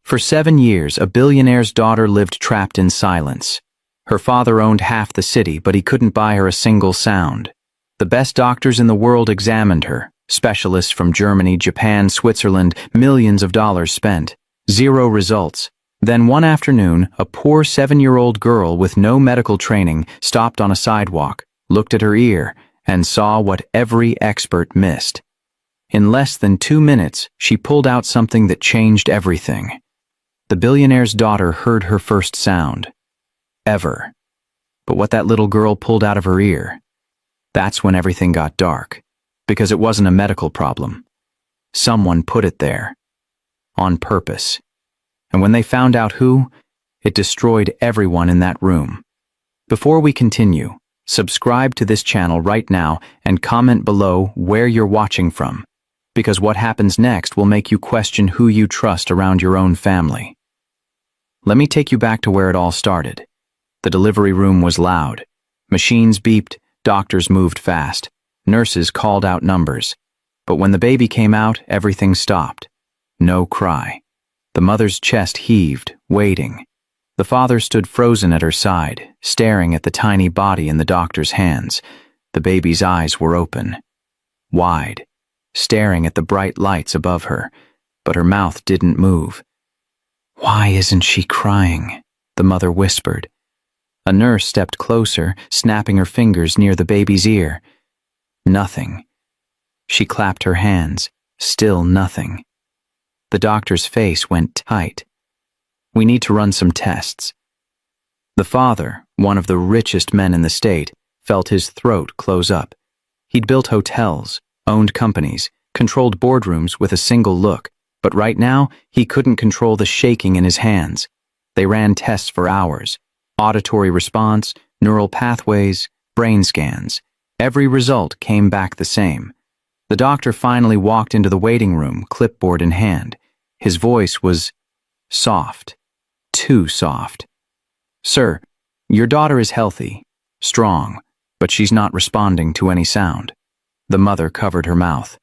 For 7 years, a billionaire's daughter lived trapped in silence. Her father owned half the city, but he couldn't buy her a single sound. The best doctors in the world examined her, specialists from Germany, Japan, Switzerland, millions of dollars spent. Zero results. Then one afternoon, a poor 7-year-old girl with no medical training stopped on a sidewalk, looked at her ear, and saw what every expert missed. In less than 2 minutes, she pulled out something that changed everything. The billionaire's daughter heard her first sound. Ever. But what that little girl pulled out of her ear, that's when everything got dark. Because it wasn't a medical problem. Someone put it there. On purpose. And when they found out who, it destroyed everyone in that room. Before we continue, subscribe to this channel right now and comment below where you're watching from. Because what happens next will make you question who you trust around your own family. Let me take you back to where it all started. The delivery room was loud. Machines beeped, doctors moved fast, nurses called out numbers. But when the baby came out, everything stopped. No cry. The mother's chest heaved, waiting. The father stood frozen at her side, staring at the tiny body in the doctor's hands. The baby's eyes were open, wide, staring at the bright lights above her, but her mouth didn't move. "Why isn't she crying?" the mother whispered. A nurse stepped closer, snapping her fingers near the baby's ear. Nothing. She clapped her hands. Still nothing. The doctor's face went tight. "We need to run some tests." The father, one of the richest men in the state, felt his throat close up. He'd built hotels, owned companies, controlled boardrooms with a single look, but right now he couldn't control the shaking in his hands. They ran tests for hours. Auditory response, neural pathways, brain scans. Every result came back the same. The doctor finally walked into the waiting room, clipboard in hand. His voice was soft, too soft. "Sir, your daughter is healthy, strong, but she's not responding to any sound." The mother covered her mouth.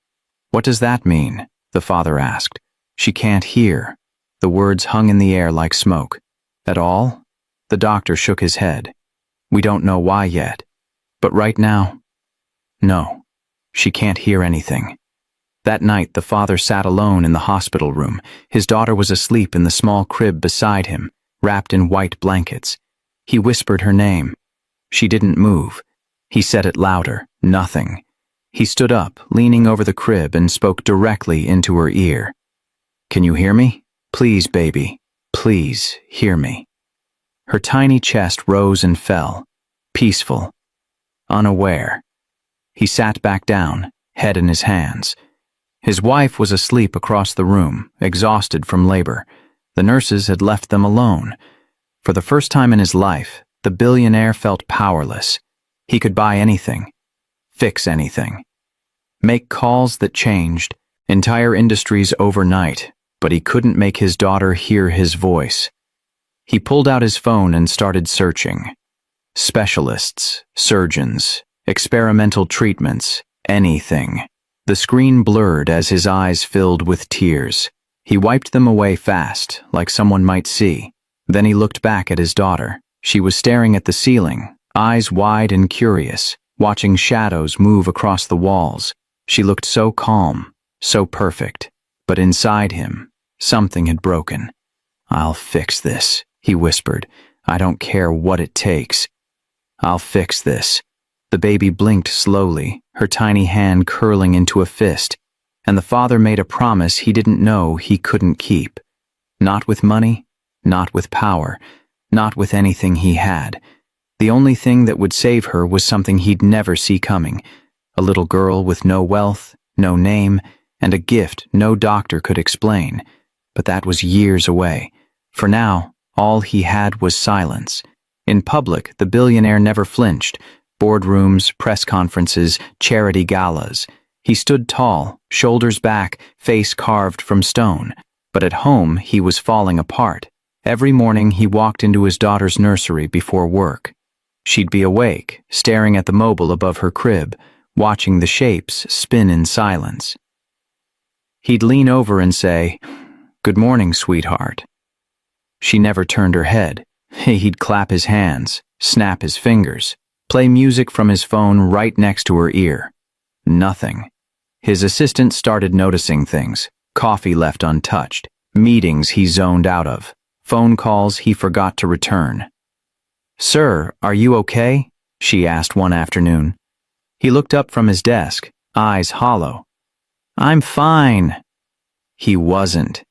"What does that mean?" the father asked. "She can't hear." The words hung in the air like smoke. "At all?" The doctor shook his head. "We don't know why yet. But right now, no, she can't hear anything." That night, the father sat alone in the hospital room. His daughter was asleep in the small crib beside him, wrapped in white blankets. He whispered her name. She didn't move. He said it louder. Nothing. He stood up, leaning over the crib, and spoke directly into her ear. "Can you hear me? Please, baby. Please, hear me." Her tiny chest rose and fell, peaceful, unaware. He sat back down, head in his hands. His wife was asleep across the room, exhausted from labor. The nurses had left them alone. For the first time in his life, the billionaire felt powerless. He could buy anything, fix anything, make calls that changed entire industries overnight, but he couldn't make his daughter hear his voice. He pulled out his phone and started searching. Specialists, surgeons, experimental treatments, anything. The screen blurred as his eyes filled with tears. He wiped them away fast, like someone might see. Then he looked back at his daughter. She was staring at the ceiling, eyes wide and curious, watching shadows move across the walls. She looked so calm, so perfect. But inside him, something had broken. "I'll fix this," he whispered. "I don't care what it takes. I'll fix this." The baby blinked slowly, her tiny hand curling into a fist, and the father made a promise he didn't know he couldn't keep. Not with money, not with power, not with anything he had. The only thing that would save her was something he'd never see coming. A little girl with no wealth, no name, and a gift no doctor could explain. But that was years away. For now, all he had was silence. In public, the billionaire never flinched. Boardrooms, press conferences, charity galas. He stood tall, shoulders back, face carved from stone. But at home, he was falling apart. Every morning, he walked into his daughter's nursery before work. She'd be awake, staring at the mobile above her crib, watching the shapes spin in silence. He'd lean over and say, "Good morning, sweetheart," She never turned her head. He'd clap his hands, snap his fingers, play music from his phone right next to her ear. Nothing. His assistant started noticing things. Coffee left untouched, meetings he zoned out of, phone calls he forgot to return. "Sir, are you okay?" she asked one afternoon. He looked up from his desk, eyes hollow. "I'm fine." He wasn't.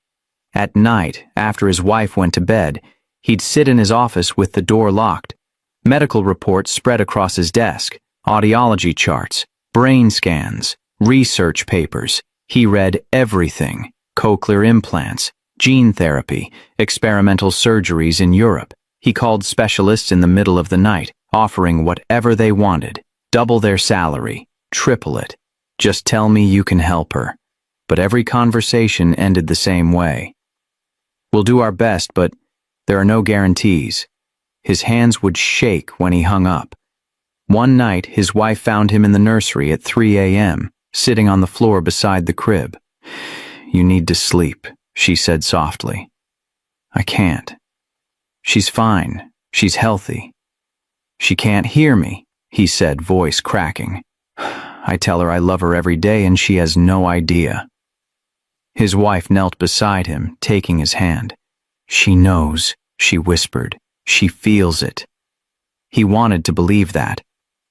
At night, after his wife went to bed, he'd sit in his office with the door locked. Medical reports spread across his desk, audiology charts, brain scans, research papers. He read everything: cochlear implants, gene therapy, experimental surgeries in Europe. He called specialists in the middle of the night, offering whatever they wanted. Double their salary, triple it. Just tell me you can help her. But every conversation ended the same way. "We'll do our best, but there are no guarantees." His hands would shake when he hung up. One night, his wife found him in the nursery at 3 a.m., sitting on the floor beside the crib. "You need to sleep," she said softly. "I can't." "She's fine. She's healthy." "She can't hear me," he said, voice cracking. "I tell her I love her every day and she has no idea." His wife knelt beside him, taking his hand. "She knows," she whispered. "She feels it." He wanted to believe that,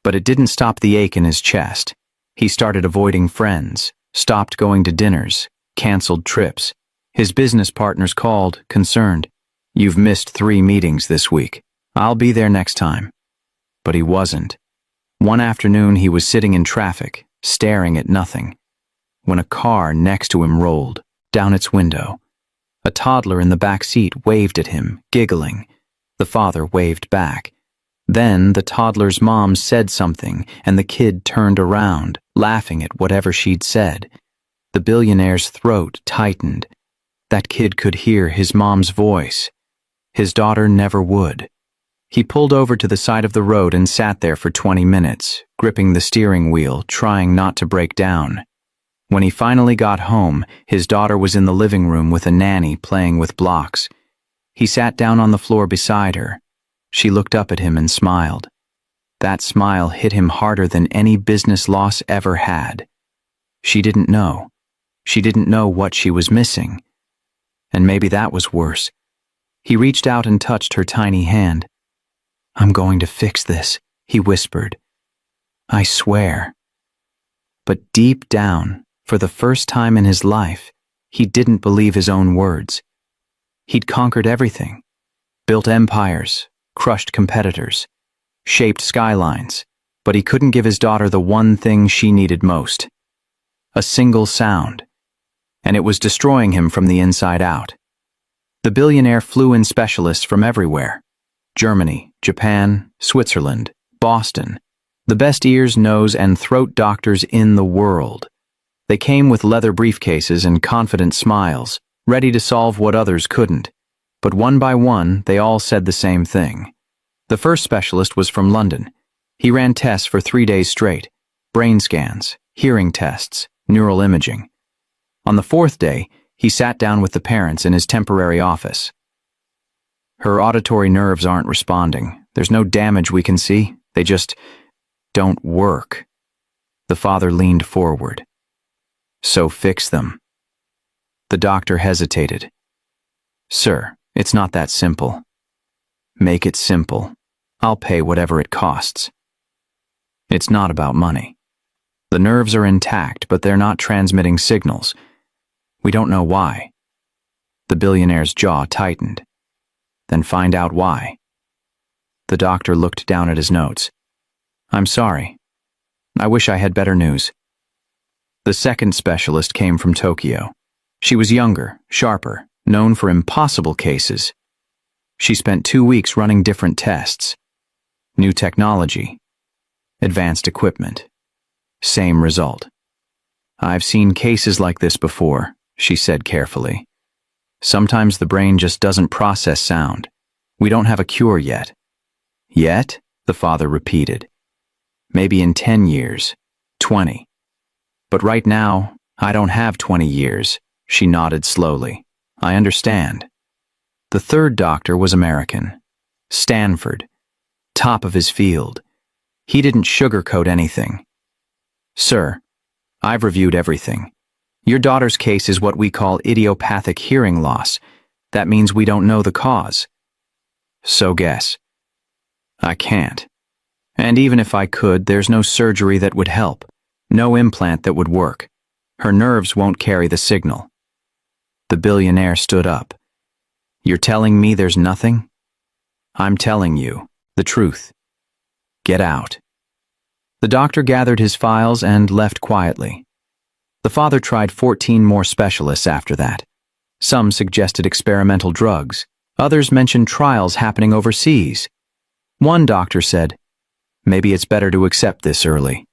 but it didn't stop the ache in his chest. He started avoiding friends, stopped going to dinners, canceled trips. His business partners called, concerned. "You've missed 3 meetings this week. I'll be there next time." But he wasn't. One afternoon he was sitting in traffic, staring at nothing, when a car next to him rolled down its window. A toddler in the back seat waved at him, giggling. The father waved back. Then the toddler's mom said something, and the kid turned around, laughing at whatever she'd said. The billionaire's throat tightened. That kid could hear his mom's voice. His daughter never would. He pulled over to the side of the road and sat there for 20 minutes, gripping the steering wheel, trying not to break down. When he finally got home, his daughter was in the living room with a nanny playing with blocks. He sat down on the floor beside her. She looked up at him and smiled. That smile hit him harder than any business loss ever had. She didn't know. She didn't know what she was missing. And maybe that was worse. He reached out and touched her tiny hand. "I'm going to fix this," he whispered. "I swear." But deep down, for the first time in his life, he didn't believe his own words. He'd conquered everything, built empires, crushed competitors, shaped skylines, but he couldn't give his daughter the one thing she needed most. A single sound. And it was destroying him from the inside out. The billionaire flew in specialists from everywhere. Germany, Japan, Switzerland, Boston. The best ears, nose, and throat doctors in the world. They came with leather briefcases and confident smiles, ready to solve what others couldn't. But one by one, they all said the same thing. The first specialist was from London. He ran tests for 3 days straight. Brain scans, hearing tests, neural imaging. On the 4th day, he sat down with the parents in his temporary office. "Her auditory nerves aren't responding. There's no damage we can see. They just don't work." The father leaned forward. "So fix them." The doctor hesitated. "Sir, it's not that simple." "Make it simple. I'll pay whatever it costs." "It's not about money. The nerves are intact, but they're not transmitting signals. We don't know why." The billionaire's jaw tightened. "Then find out why." The doctor looked down at his notes. "I'm sorry. I wish I had better news." The second specialist came from Tokyo. She was younger, sharper, known for impossible cases. She spent 2 weeks running different tests. New technology. Advanced equipment. Same result. "I've seen cases like this before," she said carefully. "Sometimes the brain just doesn't process sound. We don't have a cure yet." "Yet?" the father repeated. "Maybe in 10 years, 20. But right now, I don't have 20 years." She nodded slowly. "I understand." The third doctor was American. Stanford. Top of his field. He didn't sugarcoat anything. "Sir, I've reviewed everything. Your daughter's case is what we call idiopathic hearing loss. That means we don't know the cause." "So guess." "I can't. And even if I could, there's no surgery that would help. No implant that would work. Her nerves won't carry the signal." The billionaire stood up. "You're telling me there's nothing?" "I'm telling you the truth. Get out." The doctor gathered his files and left quietly. The father tried 14 more specialists after that. Some suggested experimental drugs. Others mentioned trials happening overseas. One doctor said, "Maybe it's better to accept this early.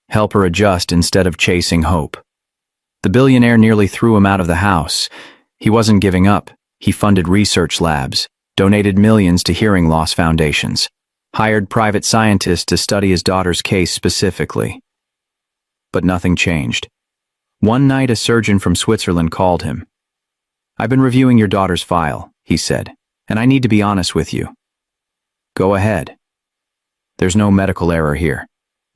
Help her adjust instead of chasing hope." The billionaire nearly threw him out of the house. He wasn't giving up. He funded research labs, donated millions to hearing loss foundations, hired private scientists to study his daughter's case specifically. But nothing changed. One night, a surgeon from Switzerland called him. "I've been reviewing your daughter's file," he said, "and I need to be honest with you." "Go ahead." "There's no medical error here.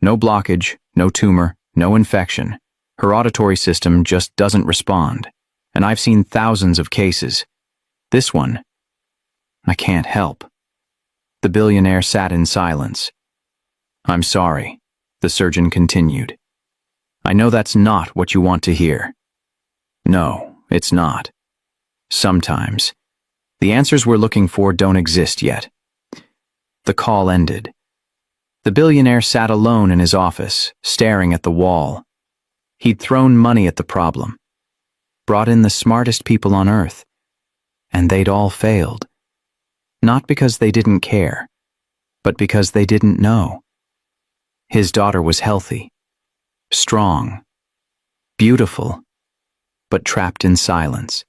No blockage, no tumor, no infection. Her auditory system just doesn't respond. And I've seen thousands of cases. This one, I can't help." The billionaire sat in silence. "I'm sorry," the surgeon continued. "I know that's not what you want to hear." "No, it's not. Sometimes. The answers we're looking for don't exist yet." The call ended. The billionaire sat alone in his office, staring at the wall. He'd thrown money at the problem, brought in the smartest people on earth, and they'd all failed. Not because they didn't care, but because they didn't know. His daughter was healthy, strong, beautiful, but trapped in silence,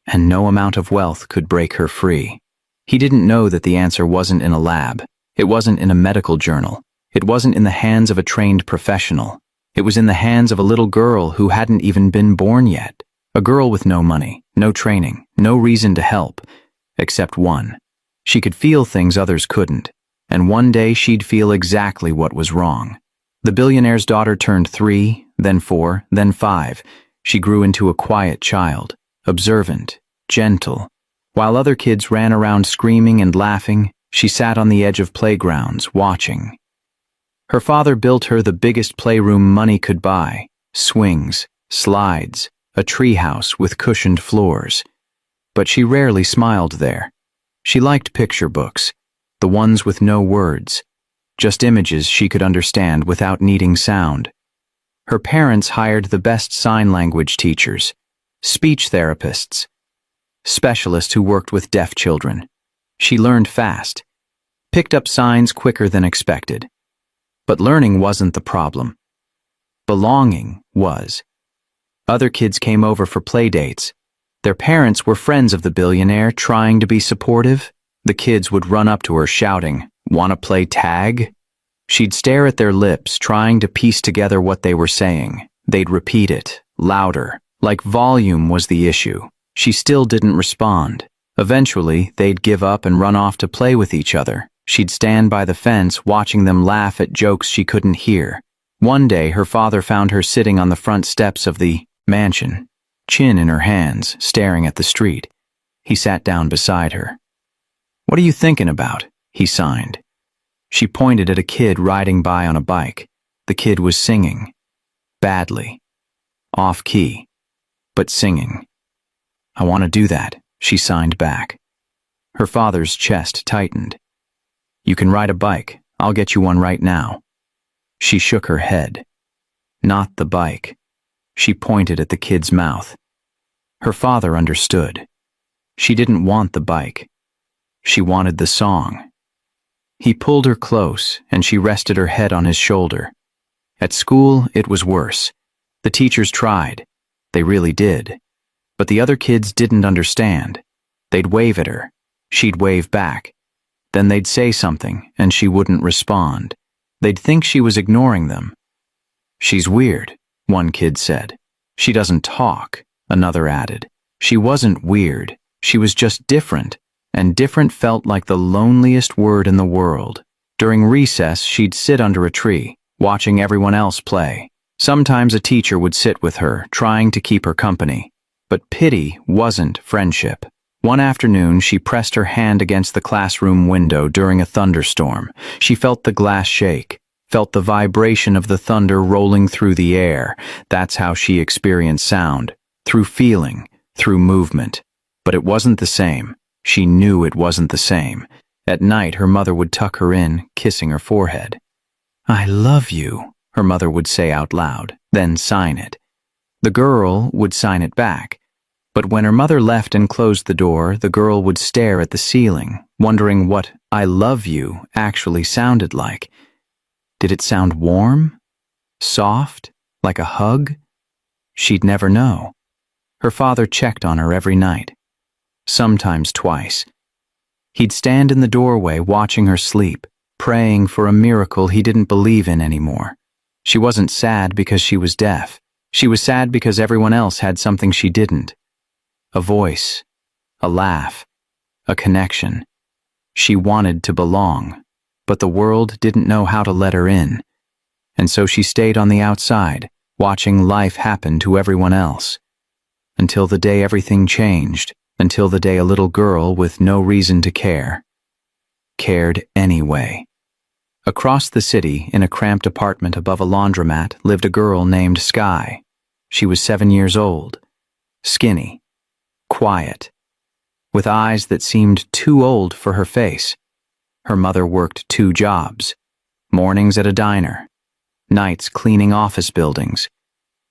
and no amount of wealth could break her free. He didn't know that the answer wasn't in a lab. It wasn't in a medical journal. It wasn't in the hands of a trained professional. It was in the hands of a little girl who hadn't even been born yet. A girl with no money, no training, no reason to help, except one. She could feel things others couldn't, and one day she'd feel exactly what was wrong. The billionaire's daughter turned 3, then 4, then 5. She grew into a quiet child, observant, gentle. While other kids ran around screaming and laughing, she sat on the edge of playgrounds, watching. Her father built her the biggest playroom money could buy: swings, slides, a treehouse with cushioned floors. But she rarely smiled there. She liked picture books, the ones with no words, just images she could understand without needing sound. Her parents hired the best sign language teachers, speech therapists, specialists who worked with deaf children. She learned fast, picked up signs quicker than expected. But learning wasn't the problem. Belonging was. Other kids came over for play dates. Their parents were friends of the billionaire, trying to be supportive. The kids would run up to her shouting, "Want to play tag?" She'd stare at their lips, trying to piece together what they were saying. They'd repeat it, louder, like volume was the issue. She still didn't respond. Eventually, they'd give up and run off to play with each other. She'd stand by the fence, watching them laugh at jokes she couldn't hear. One day, her father found her sitting on the front steps of the mansion, chin in her hands, staring at the street. He sat down beside her. "What are you thinking about?" he signed. She pointed at a kid riding by on a bike. The kid was singing. Badly. Off key. But singing. "I want to do that," she signed back. Her father's chest tightened. "You can ride a bike. I'll get you one right now." She shook her head. "Not the bike." She pointed at the kid's mouth. Her father understood. She didn't want the bike. She wanted the song. He pulled her close, and she rested her head on his shoulder. At school, it was worse. The teachers tried. They really did. But the other kids didn't understand. They'd wave at her. She'd wave back. Then they'd say something, and she wouldn't respond. They'd think she was ignoring them. "She's weird," one kid said. "She doesn't talk," another added. "She wasn't weird. She was just different, and different felt like the loneliest word in the world. During recess, she'd sit under a tree, watching everyone else play. Sometimes a teacher would sit with her, trying to keep her company. But pity wasn't friendship. One afternoon, she pressed her hand against the classroom window during a thunderstorm. She felt the glass shake, felt the vibration of the thunder rolling through the air. That's how she experienced sound, through feeling, through movement. But it wasn't the same. She knew it wasn't the same. At night, her mother would tuck her in, kissing her forehead. "I love you," her mother would say out loud, then sign it. The girl would sign it back. But when her mother left and closed the door, the girl would stare at the ceiling, wondering what "I love you" actually sounded like. Did it sound warm? Soft? Like a hug? She'd never know. Her father checked on her every night. Sometimes twice. He'd stand in the doorway watching her sleep, praying for a miracle he didn't believe in anymore. She wasn't sad because she was deaf. She was sad because everyone else had something she didn't. A voice, a laugh, a connection. She wanted to belong, but the world didn't know how to let her in. And so she stayed on the outside, watching life happen to everyone else. Until the day everything changed, until the day a little girl with no reason to care cared anyway. Across the city, in a cramped apartment above a laundromat, lived a girl named Sky. She was 7 years old, skinny, quiet, with eyes that seemed too old for her face. Her mother worked 2 jobs, mornings at a diner, nights cleaning office buildings.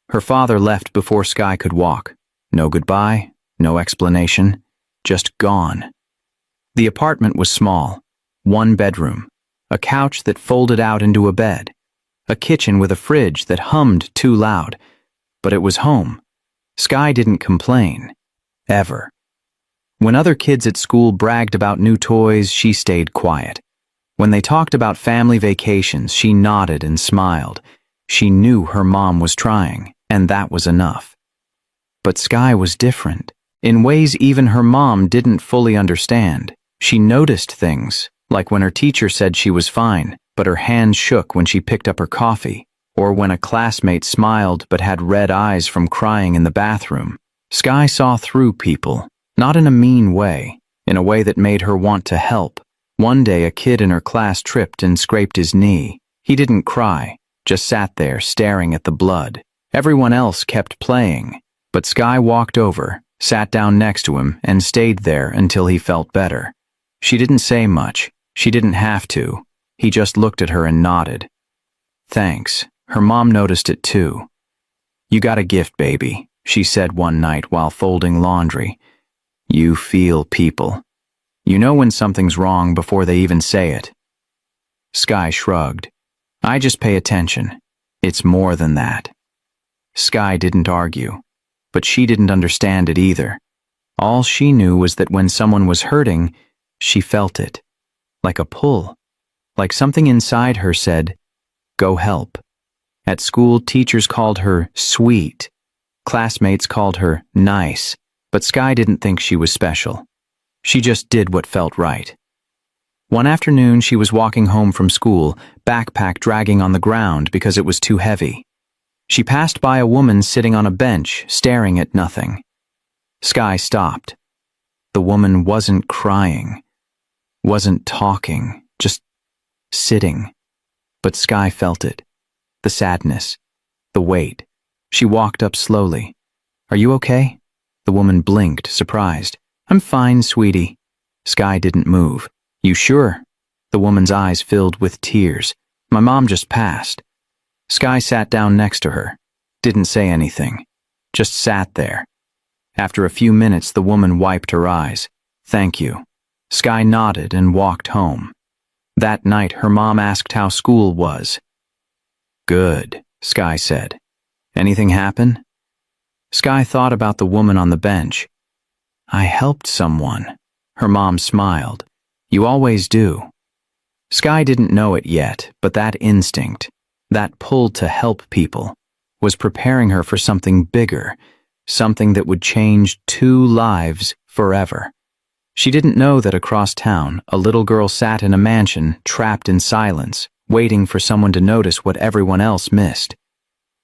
Her father left before Sky could walk. No goodbye, no explanation, just gone. The apartment was small, 1 bedroom, a couch that folded out into a bed, a kitchen with a fridge that hummed too loud. But it was home. Sky didn't complain. Ever. When other kids at school bragged about new toys, she stayed quiet. When they talked about family vacations, she nodded and smiled. She knew her mom was trying, and that was enough. But Sky was different, in ways even her mom didn't fully understand. She noticed things, like when her teacher said she was fine, but her hand shook when she picked up her coffee, or when a classmate smiled but had red eyes from crying in the bathroom. Sky saw through people, not in a mean way, in a way that made her want to help. One day a kid in her class tripped and scraped his knee. He didn't cry, just sat there staring at the blood. Everyone else kept playing, but Sky walked over, sat down next to him, and stayed there until he felt better. She didn't say much. She didn't have to. He just looked at her and nodded. "Thanks." Her mom noticed it too. "You got a gift, baby," she said one night while folding laundry. "You feel people. You know when something's wrong before they even say it." Sky shrugged. "I just pay attention. It's more than that." Sky didn't argue, but she didn't understand it either. All she knew was that when someone was hurting, she felt it. Like a pull. Like something inside her said, "Go help." At school, teachers called her sweet. Classmates called her nice. But Sky didn't think she was special. She just did what felt right. One afternoon, she was walking home from school, backpack dragging on the ground because it was too heavy. She passed by a woman sitting on a bench, staring at nothing. Sky stopped. The woman wasn't crying, wasn't talking, just sitting. But Sky felt it. The sadness, the weight. She walked up slowly. "Are you okay?" The woman blinked, surprised. "I'm fine, sweetie." Sky didn't move. "You sure?" The woman's eyes filled with tears. "My mom just passed." Sky sat down next to her. Didn't say anything. Just sat there. After a few minutes, the woman wiped her eyes. "Thank you." Sky nodded and walked home. That night, her mom asked how school was. "Good," Sky said. "Anything happen?" Sky thought about the woman on the bench. "I helped someone." Her mom smiled. "You always do." Sky didn't know it yet, but that instinct, that pull to help people, was preparing her for something bigger, something that would change 2 lives forever. She didn't know that across town, a little girl sat in a mansion, trapped in silence, waiting for someone to notice what everyone else missed.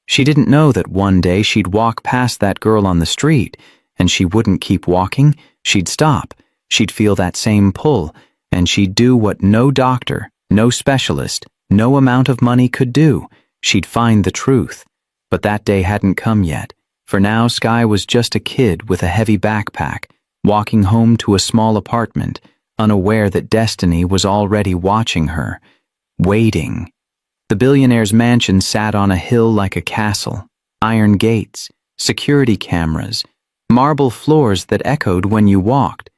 She didn't know that one day she'd walk past that girl on the street, and she wouldn't keep walking, she'd stop, she'd feel that same pull, and she'd do what no doctor, no specialist, no amount of money could do. She'd find the truth. But that day hadn't come yet. For now, Sky was just a kid with a heavy backpack, walking home to a small apartment, unaware that destiny was already watching her, waiting. The billionaire's mansion sat on a hill like a castle, iron gates, security cameras, marble floors that echoed when you walked.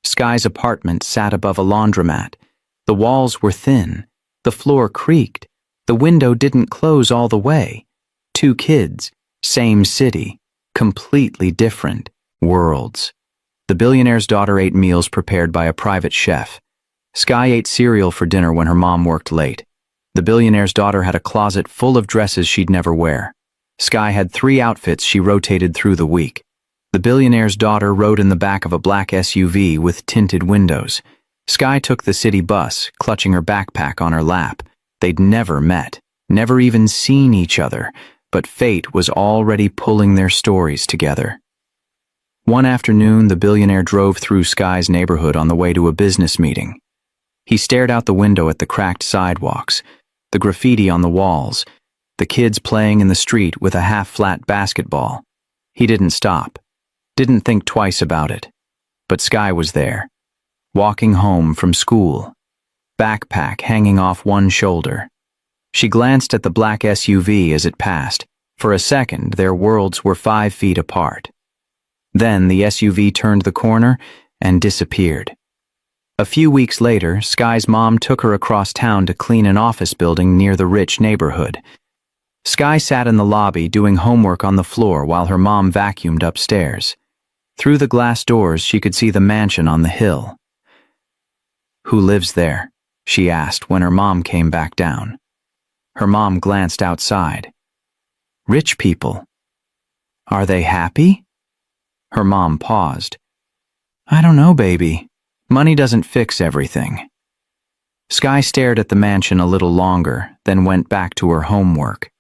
Sky's apartment sat above a laundromat. The walls were thin, the floor creaked, the window didn't close all the way. 2 kids, same city, completely different worlds. The billionaire's daughter ate meals prepared by a private chef. Sky ate cereal for dinner when her mom worked late. The billionaire's daughter had a closet full of dresses she'd never wear. Sky had 3 outfits she rotated through the week. The billionaire's daughter rode in the back of a black SUV with tinted windows. Sky took the city bus, clutching her backpack on her lap. They'd never met, never even seen each other, but fate was already pulling their stories together. One afternoon, the billionaire drove through Sky's neighborhood on the way to a business meeting. He stared out the window at the cracked sidewalks, the graffiti on the walls, the kids playing in the street with a half-flat basketball. He didn't stop, didn't think twice about it. But Sky was there, walking home from school, backpack hanging off one shoulder. She glanced at the black SUV as it passed. For a second, their worlds were 5 feet apart. Then the SUV turned the corner and disappeared. A few weeks later, Sky's mom took her across town to clean an office building near the rich neighborhood. Sky sat in the lobby doing homework on the floor while her mom vacuumed upstairs. Through the glass doors, she could see the mansion on the hill. "Who lives there?" she asked when her mom came back down. Her mom glanced outside. "Rich people. Are they happy?" Her mom paused. "I don't know, baby. Money doesn't fix everything." Sky stared at the mansion a little longer, then went back to her homework.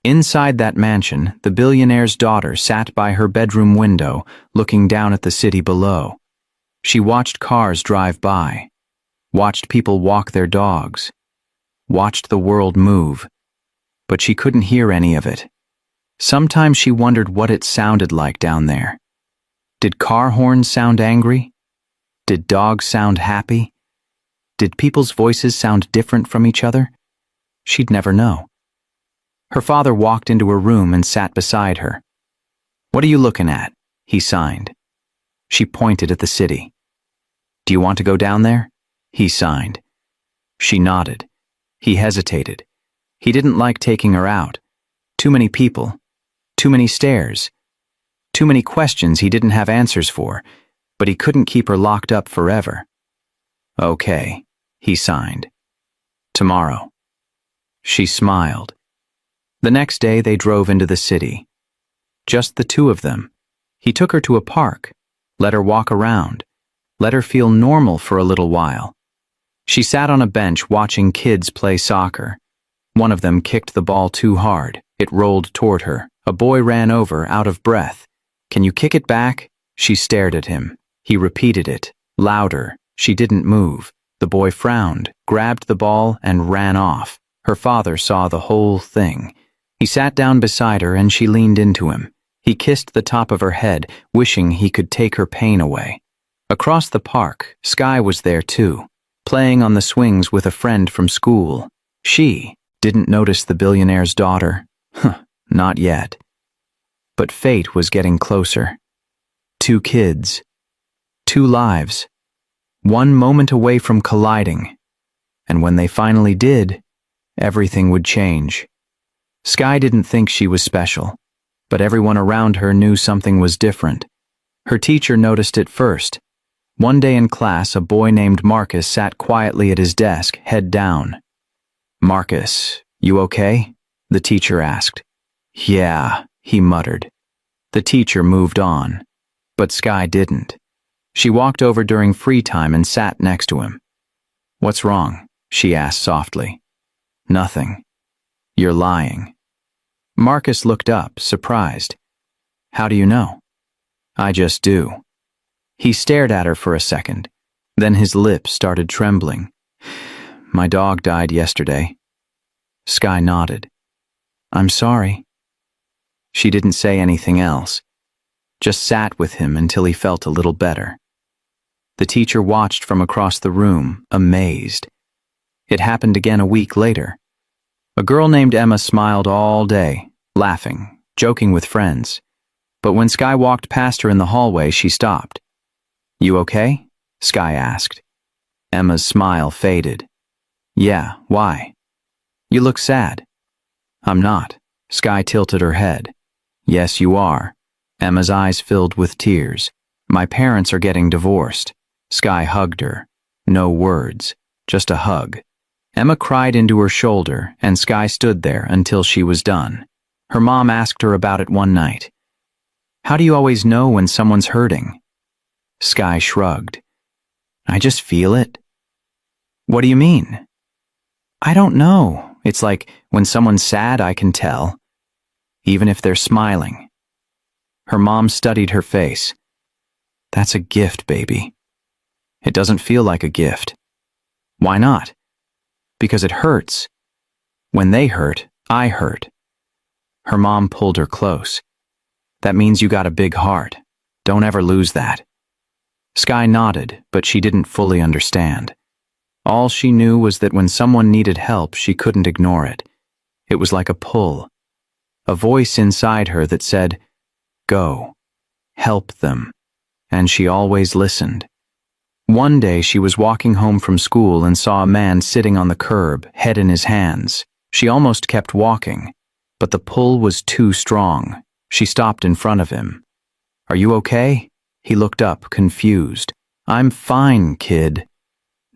Inside that mansion, the billionaire's daughter sat by her bedroom window, looking down at the city below. She watched cars drive by, watched people walk their dogs, watched the world move, but she couldn't hear any of it. Sometimes she wondered what it sounded like down there. Did car horns sound angry? Did dogs sound happy? Did people's voices sound different from each other? She'd never know. Her father walked into her room and sat beside her. "What are you looking at?" he signed. She pointed at the city. "Do you want to go down there?" he signed. She nodded. He hesitated. He didn't like taking her out. Too many people. Too many stairs. Too many questions he didn't have answers for, but he couldn't keep her locked up forever. "Okay," he signed. "Tomorrow." She smiled. The next day they drove into the city. Just the 2 of them. He took her to a park, let her walk around, let her feel normal for a little while. She sat on a bench watching kids play soccer. One of them kicked the ball too hard. It rolled toward her. A boy ran over, out of breath. "Can you kick it back?" She stared at him. He repeated it, louder. She didn't move. The boy frowned, grabbed the ball, and ran off. Her father saw the whole thing. He sat down beside her and she leaned into him. He kissed the top of her head, wishing he could take her pain away. Across the park, Sky was there too, playing on the swings with a friend from school. She didn't notice the billionaire's daughter. Not yet. But fate was getting closer. 2 kids. 2 lives. 1 moment away from colliding. And when they finally did, everything would change. Sky didn't think she was special, but everyone around her knew something was different. Her teacher noticed it first. One day in class, a boy named Marcus sat quietly at his desk, head down. "Marcus, you okay?" the teacher asked. "Yeah," he muttered. The teacher moved on, but Sky didn't. She walked over during free time and sat next to him. "What's wrong?" she asked softly. "Nothing. You're lying." Marcus looked up, surprised. "How do you know?" "I just do." He stared at her for a second. Then his lips started trembling. "My dog died yesterday." Sky nodded. "I'm sorry." She didn't say anything else, just sat with him until he felt a little better. The teacher watched from across the room, amazed. It happened again a week later. A girl named Emma smiled all day, laughing, joking with friends. But when Sky walked past her in the hallway, she stopped. "You okay?" Sky asked. Emma's smile faded. "Yeah, why?" "You look sad." "I'm not." Sky tilted her head. "Yes, you are." Emma's eyes filled with tears. "My parents are getting divorced." Sky hugged her. No words, just a hug. Emma cried into her shoulder, and Sky stood there until she was done. Her mom asked her about it one night. "How do you always know when someone's hurting?" Sky shrugged. "I just feel it." "What do you mean?" "I don't know. It's like when someone's sad, I can tell. Even if they're smiling." Her mom studied her face. "That's a gift, baby." "It doesn't feel like a gift." "Why not?" "Because it hurts. When they hurt, I hurt." Her mom pulled her close. "That means you got a big heart. Don't ever lose that." Sky nodded, but she didn't fully understand. All she knew was that when someone needed help, she couldn't ignore it. It was like a pull. A voice inside her that said, "Go. Help them." And she always listened. One day she was walking home from school and saw a man sitting on the curb, head in his hands. She almost kept walking, but the pull was too strong. She stopped in front of him. "Are you okay?" He looked up, confused. "I'm fine, kid."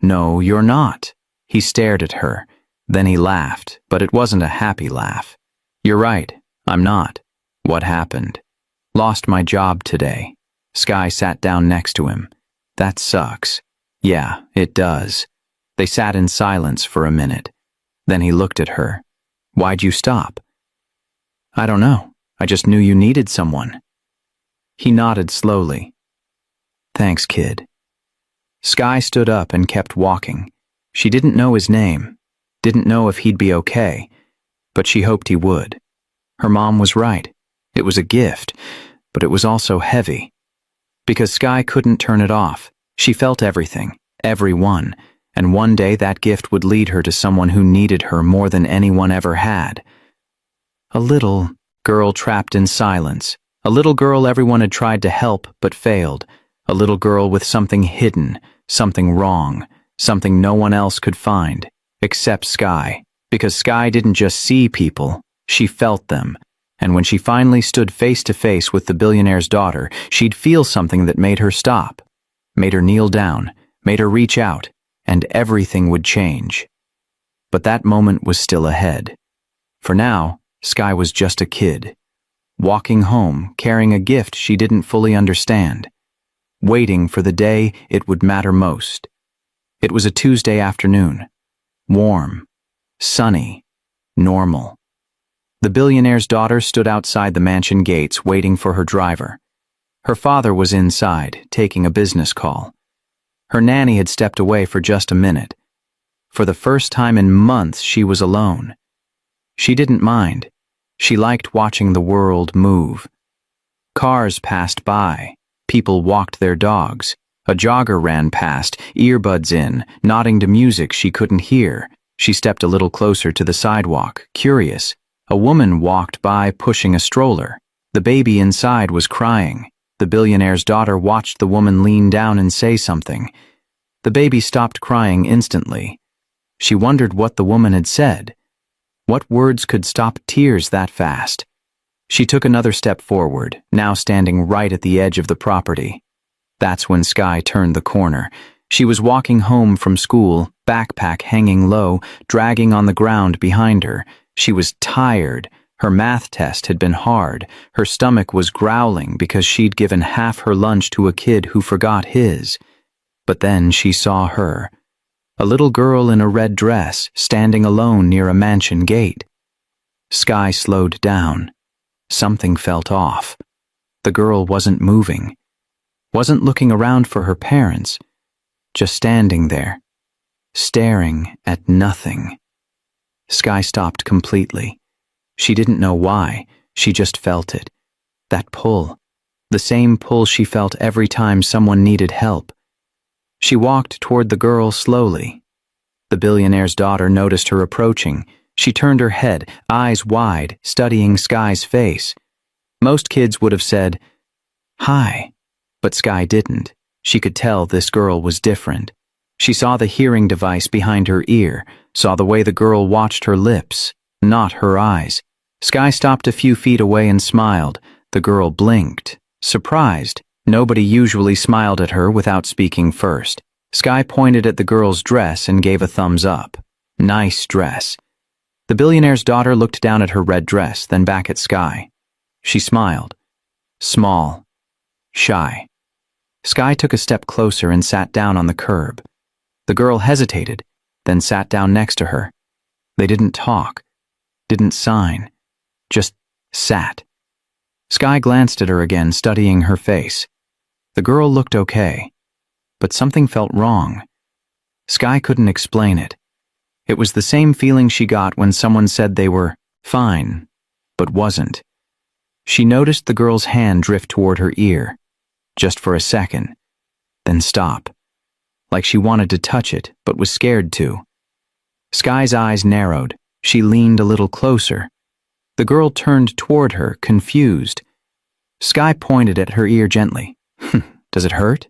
"No, you're not." He stared at her. Then he laughed, but it wasn't a happy laugh. "You're right, I'm not." "What happened?" "Lost my job today." Sky sat down next to him. "That sucks." "Yeah, it does." They sat in silence for a minute. Then he looked at her. "Why'd you stop?" "I don't know. I just knew you needed someone." He nodded slowly. "Thanks, kid." Sky stood up and kept walking. She didn't know his name, didn't know if he'd be okay, but she hoped he would. Her mom was right. It was a gift, but it was also heavy. Because Sky couldn't turn it off. She felt everything, everyone, and one day that gift would lead her to someone who needed her more than anyone ever had. A little girl trapped in silence. A little girl everyone had tried to help but failed. A little girl with something hidden, something wrong, something no one else could find, except Sky. Because Sky didn't just see people, she felt them. And when she finally stood face to face with the billionaire's daughter, she'd feel something that made her stop, made her kneel down, made her reach out, and everything would change. But that moment was still ahead. For now, Sky was just a kid, walking home, carrying a gift she didn't fully understand, waiting for the day it would matter most. It was a Tuesday afternoon, warm, sunny, normal. The billionaire's daughter stood outside the mansion gates waiting for her driver. Her father was inside, taking a business call. Her nanny had stepped away for just a minute. For the first time in months, she was alone. She didn't mind. She liked watching the world move. Cars passed by. People walked their dogs. A jogger ran past, earbuds in, nodding to music she couldn't hear. She stepped a little closer to the sidewalk, curious. A woman walked by pushing a stroller. The baby inside was crying. The billionaire's daughter watched the woman lean down and say something. The baby stopped crying instantly. She wondered what the woman had said. What words could stop tears that fast? She took another step forward, now standing right at the edge of the property. That's when Sky turned the corner. She was walking home from school, backpack hanging low, dragging on the ground behind her. She was tired. Her math test had been hard. Her stomach was growling because she'd given half her lunch to a kid who forgot his. But then she saw her, a little girl in a red dress, standing alone near a mansion gate. Sky slowed down. Something felt off. The girl wasn't moving, wasn't looking around for her parents, just standing there, staring at nothing. Sky stopped completely. She didn't know why, she just felt it. That pull, the same pull she felt every time someone needed help. She walked toward the girl slowly. The billionaire's daughter noticed her approaching. She turned her head, eyes wide, studying Sky's face. Most kids would have said, "Hi," but Sky didn't. She could tell this girl was different. She saw the hearing device behind her ear, saw the way the girl watched her lips, not her eyes. Sky stopped a few feet away and smiled. The girl blinked, surprised. Nobody usually smiled at her without speaking first. Sky pointed at the girl's dress and gave a thumbs up. Nice dress. The billionaire's daughter looked down at her red dress, then back at Sky. She smiled. Small. Shy. Sky took a step closer and sat down on the curb. The girl hesitated, then sat down next to her. They didn't talk, didn't sign, just sat. Sky glanced at her again, studying her face. The girl looked okay, but something felt wrong. Sky couldn't explain it. It was the same feeling she got when someone said they were fine, but wasn't. She noticed the girl's hand drift toward her ear, just for a second, then stop, like she wanted to touch it, but was scared to. Sky's eyes narrowed. She leaned a little closer. The girl turned toward her, confused. Sky pointed at her ear gently. "Does it hurt?"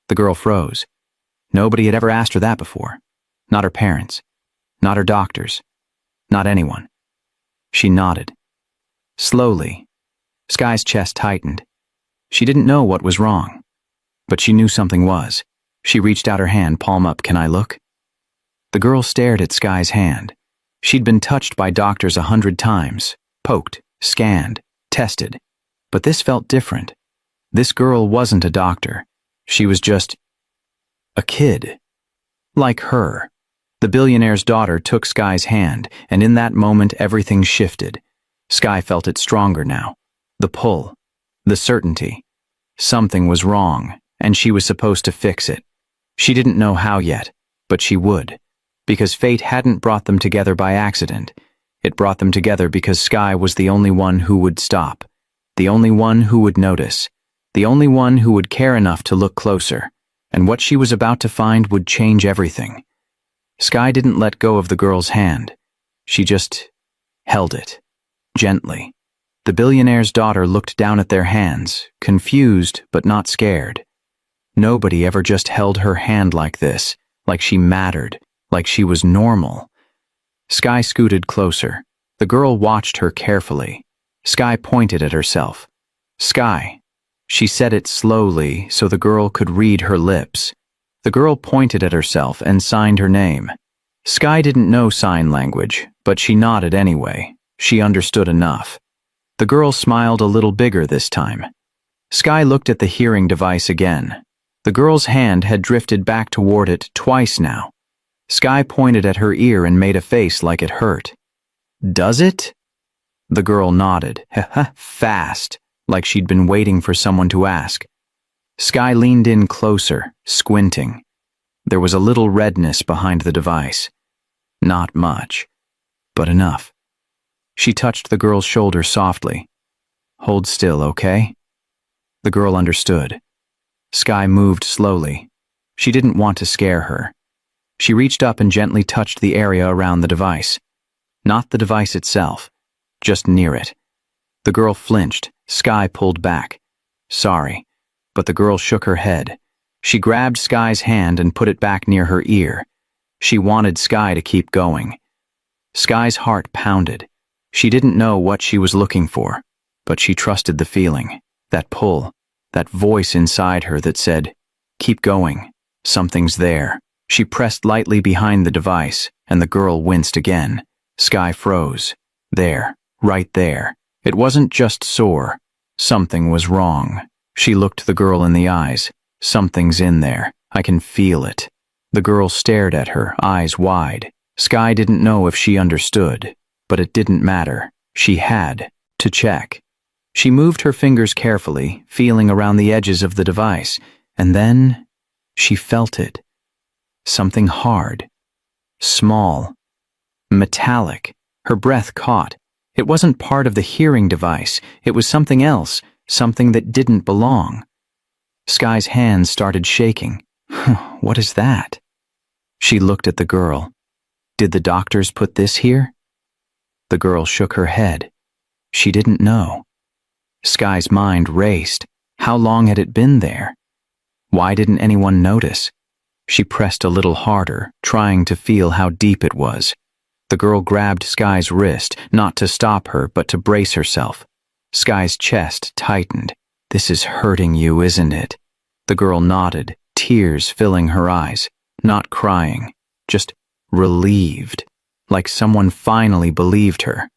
The girl froze. Nobody had ever asked her that before. Not her parents. Not her doctors. Not anyone. She nodded. Slowly, Sky's chest tightened. She didn't know what was wrong, but she knew something was. She reached out her hand, palm up. "Can I look?" The girl stared at Sky's hand. She'd been touched by doctors 100 times, poked, scanned, tested. But this felt different. This girl wasn't a doctor. She was just a kid. Like her. The billionaire's daughter took Sky's hand, and in that moment everything shifted. Sky felt it stronger now. The pull. The certainty. Something was wrong, and she was supposed to fix it. She didn't know how yet, but she would. Because fate hadn't brought them together by accident. It brought them together because Sky was the only one who would stop. The only one who would notice. The only one who would care enough to look closer. And what she was about to find would change everything. Sky didn't let go of the girl's hand. She just held it. Gently. The billionaire's daughter looked down at their hands, confused but not scared. Nobody ever just held her hand like this, like she mattered, like she was normal. Sky scooted closer. The girl watched her carefully. Sky pointed at herself. "Sky." She said it slowly so the girl could read her lips. The girl pointed at herself and signed her name. Sky didn't know sign language, but she nodded anyway. She understood enough. The girl smiled a little bigger this time. Sky looked at the hearing device again. The girl's hand had drifted back toward it twice now. Sky pointed at her ear and made a face like it hurt. "Does it?" The girl nodded, fast, like she'd been waiting for someone to ask. Sky leaned in closer, squinting. There was a little redness behind the device. Not much, but enough. She touched the girl's shoulder softly. "Hold still, okay?" The girl understood. Sky moved slowly. She didn't want to scare her. She reached up and gently touched the area around the device. Not the device itself, just near it. The girl flinched. Sky pulled back. "Sorry," but the girl shook her head. She grabbed Sky's hand and put it back near her ear. She wanted Sky to keep going. Sky's heart pounded. She didn't know what she was looking for, but she trusted the feeling, that pull, that voice inside her that said, "Keep going, something's there." She pressed lightly behind the device, and the girl winced again. Sky froze. There, right there. It wasn't just sore. Something was wrong. She looked the girl in the eyes. Something's in there. I can feel it. The girl stared at her, eyes wide. Sky didn't know if she understood, but it didn't matter. She had to check. She moved her fingers carefully, feeling around the edges of the device, and then she felt it. Something hard, small, metallic. Her breath caught. It wasn't part of the hearing device. It was something else, something that didn't belong. Sky's hands started shaking. What is that? She looked at the girl. Did the doctors put this here? The girl shook her head. She didn't know. Sky's mind raced. How long had it been there? Why didn't anyone notice? She pressed a little harder, trying to feel how deep it was. The girl grabbed Sky's wrist, not to stop her, but to brace herself. Sky's chest tightened. This is hurting you, isn't it? The girl nodded, tears filling her eyes. Not crying, just relieved, like someone finally believed her.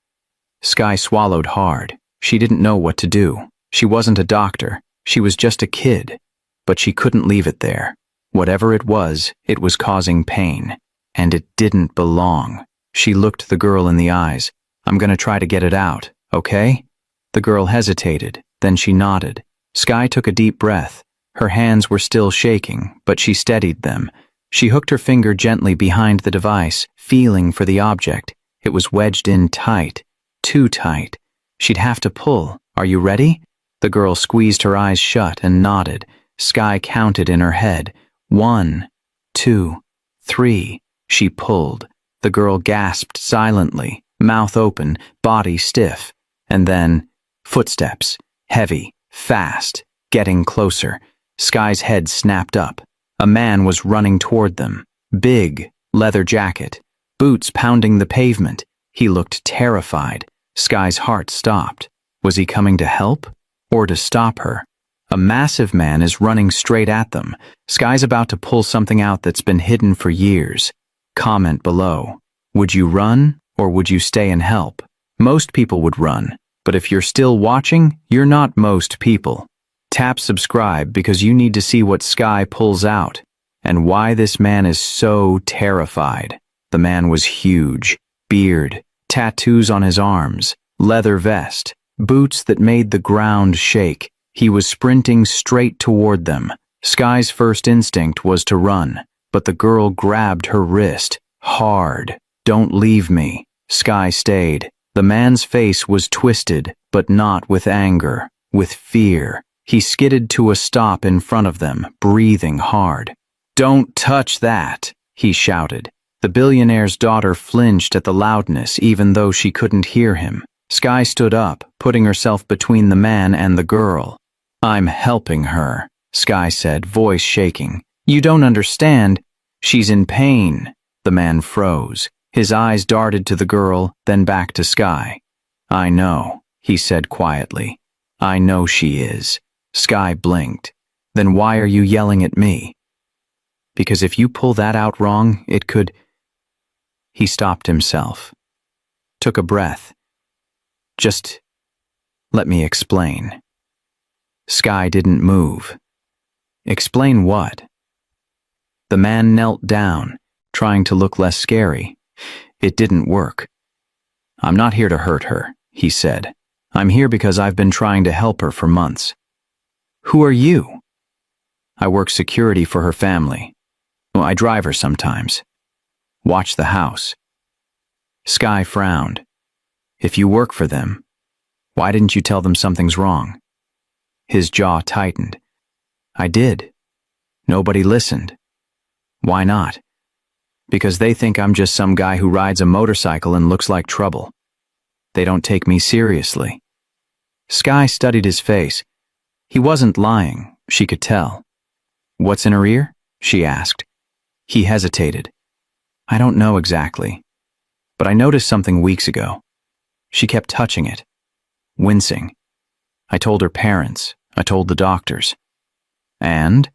Sky swallowed hard. She didn't know what to do. She wasn't a doctor. She was just a kid. But she couldn't leave it there. Whatever it was causing pain. And it didn't belong. She looked the girl in the eyes. I'm gonna try to get it out, okay? The girl hesitated, then she nodded. Sky took a deep breath. Her hands were still shaking, but she steadied them. She hooked her finger gently behind the device, feeling for the object. It was wedged in tight, too tight. She'd have to pull. Are you ready? The girl squeezed her eyes shut and nodded. Sky counted in her head. 1, 2, 3. She pulled. The girl gasped silently, mouth open, body stiff. And then, footsteps, heavy, fast, getting closer. Sky's head snapped up. A man was running toward them. Big, leather jacket, boots pounding the pavement. He looked terrified. Sky's heart stopped. Was he coming to help? Or to stop her? A massive man is running straight at them. Sky's about to pull something out that's been hidden for years. Comment below. Would you run, or would you stay and help? Most people would run, but if you're still watching, you're not most people. Tap subscribe because you need to see what Sky pulls out, and why this man is so terrified. The man was huge, beard, tattoos on his arms, leather vest, boots that made the ground shake. He was sprinting straight toward them. Sky's first instinct was to run, but the girl grabbed her wrist, hard. Don't leave me. Sky stayed. The man's face was twisted, but not with anger, with fear. He skidded to a stop in front of them, breathing hard. Don't touch that, he shouted. The billionaire's daughter flinched at the loudness even though she couldn't hear him. Sky stood up, putting herself between the man and the girl. I'm helping her, Sky said, voice shaking. You don't understand. She's in pain. The man froze. His eyes darted to the girl, then back to Sky. I know, he said quietly. I know she is. Sky blinked. Then why are you yelling at me? Because if you pull that out wrong, it could... He stopped himself. Took a breath. Just let me explain. Sky didn't move. Explain what? The man knelt down, trying to look less scary. It didn't work. I'm not here to hurt her, he said. I'm here because I've been trying to help her for months. Who are you? I work security for her family. Well, I drive her sometimes. Watch the house. Sky frowned. If you work for them, why didn't you tell them something's wrong? His jaw tightened. I did. Nobody listened. Why not? Because they think I'm just some guy who rides a motorcycle and looks like trouble. They don't take me seriously. Sky studied his face. He wasn't lying, she could tell. What's in her ear? She asked. He hesitated. I don't know exactly, but I noticed something weeks ago. She kept touching it, wincing. I told her parents, I told the doctors. And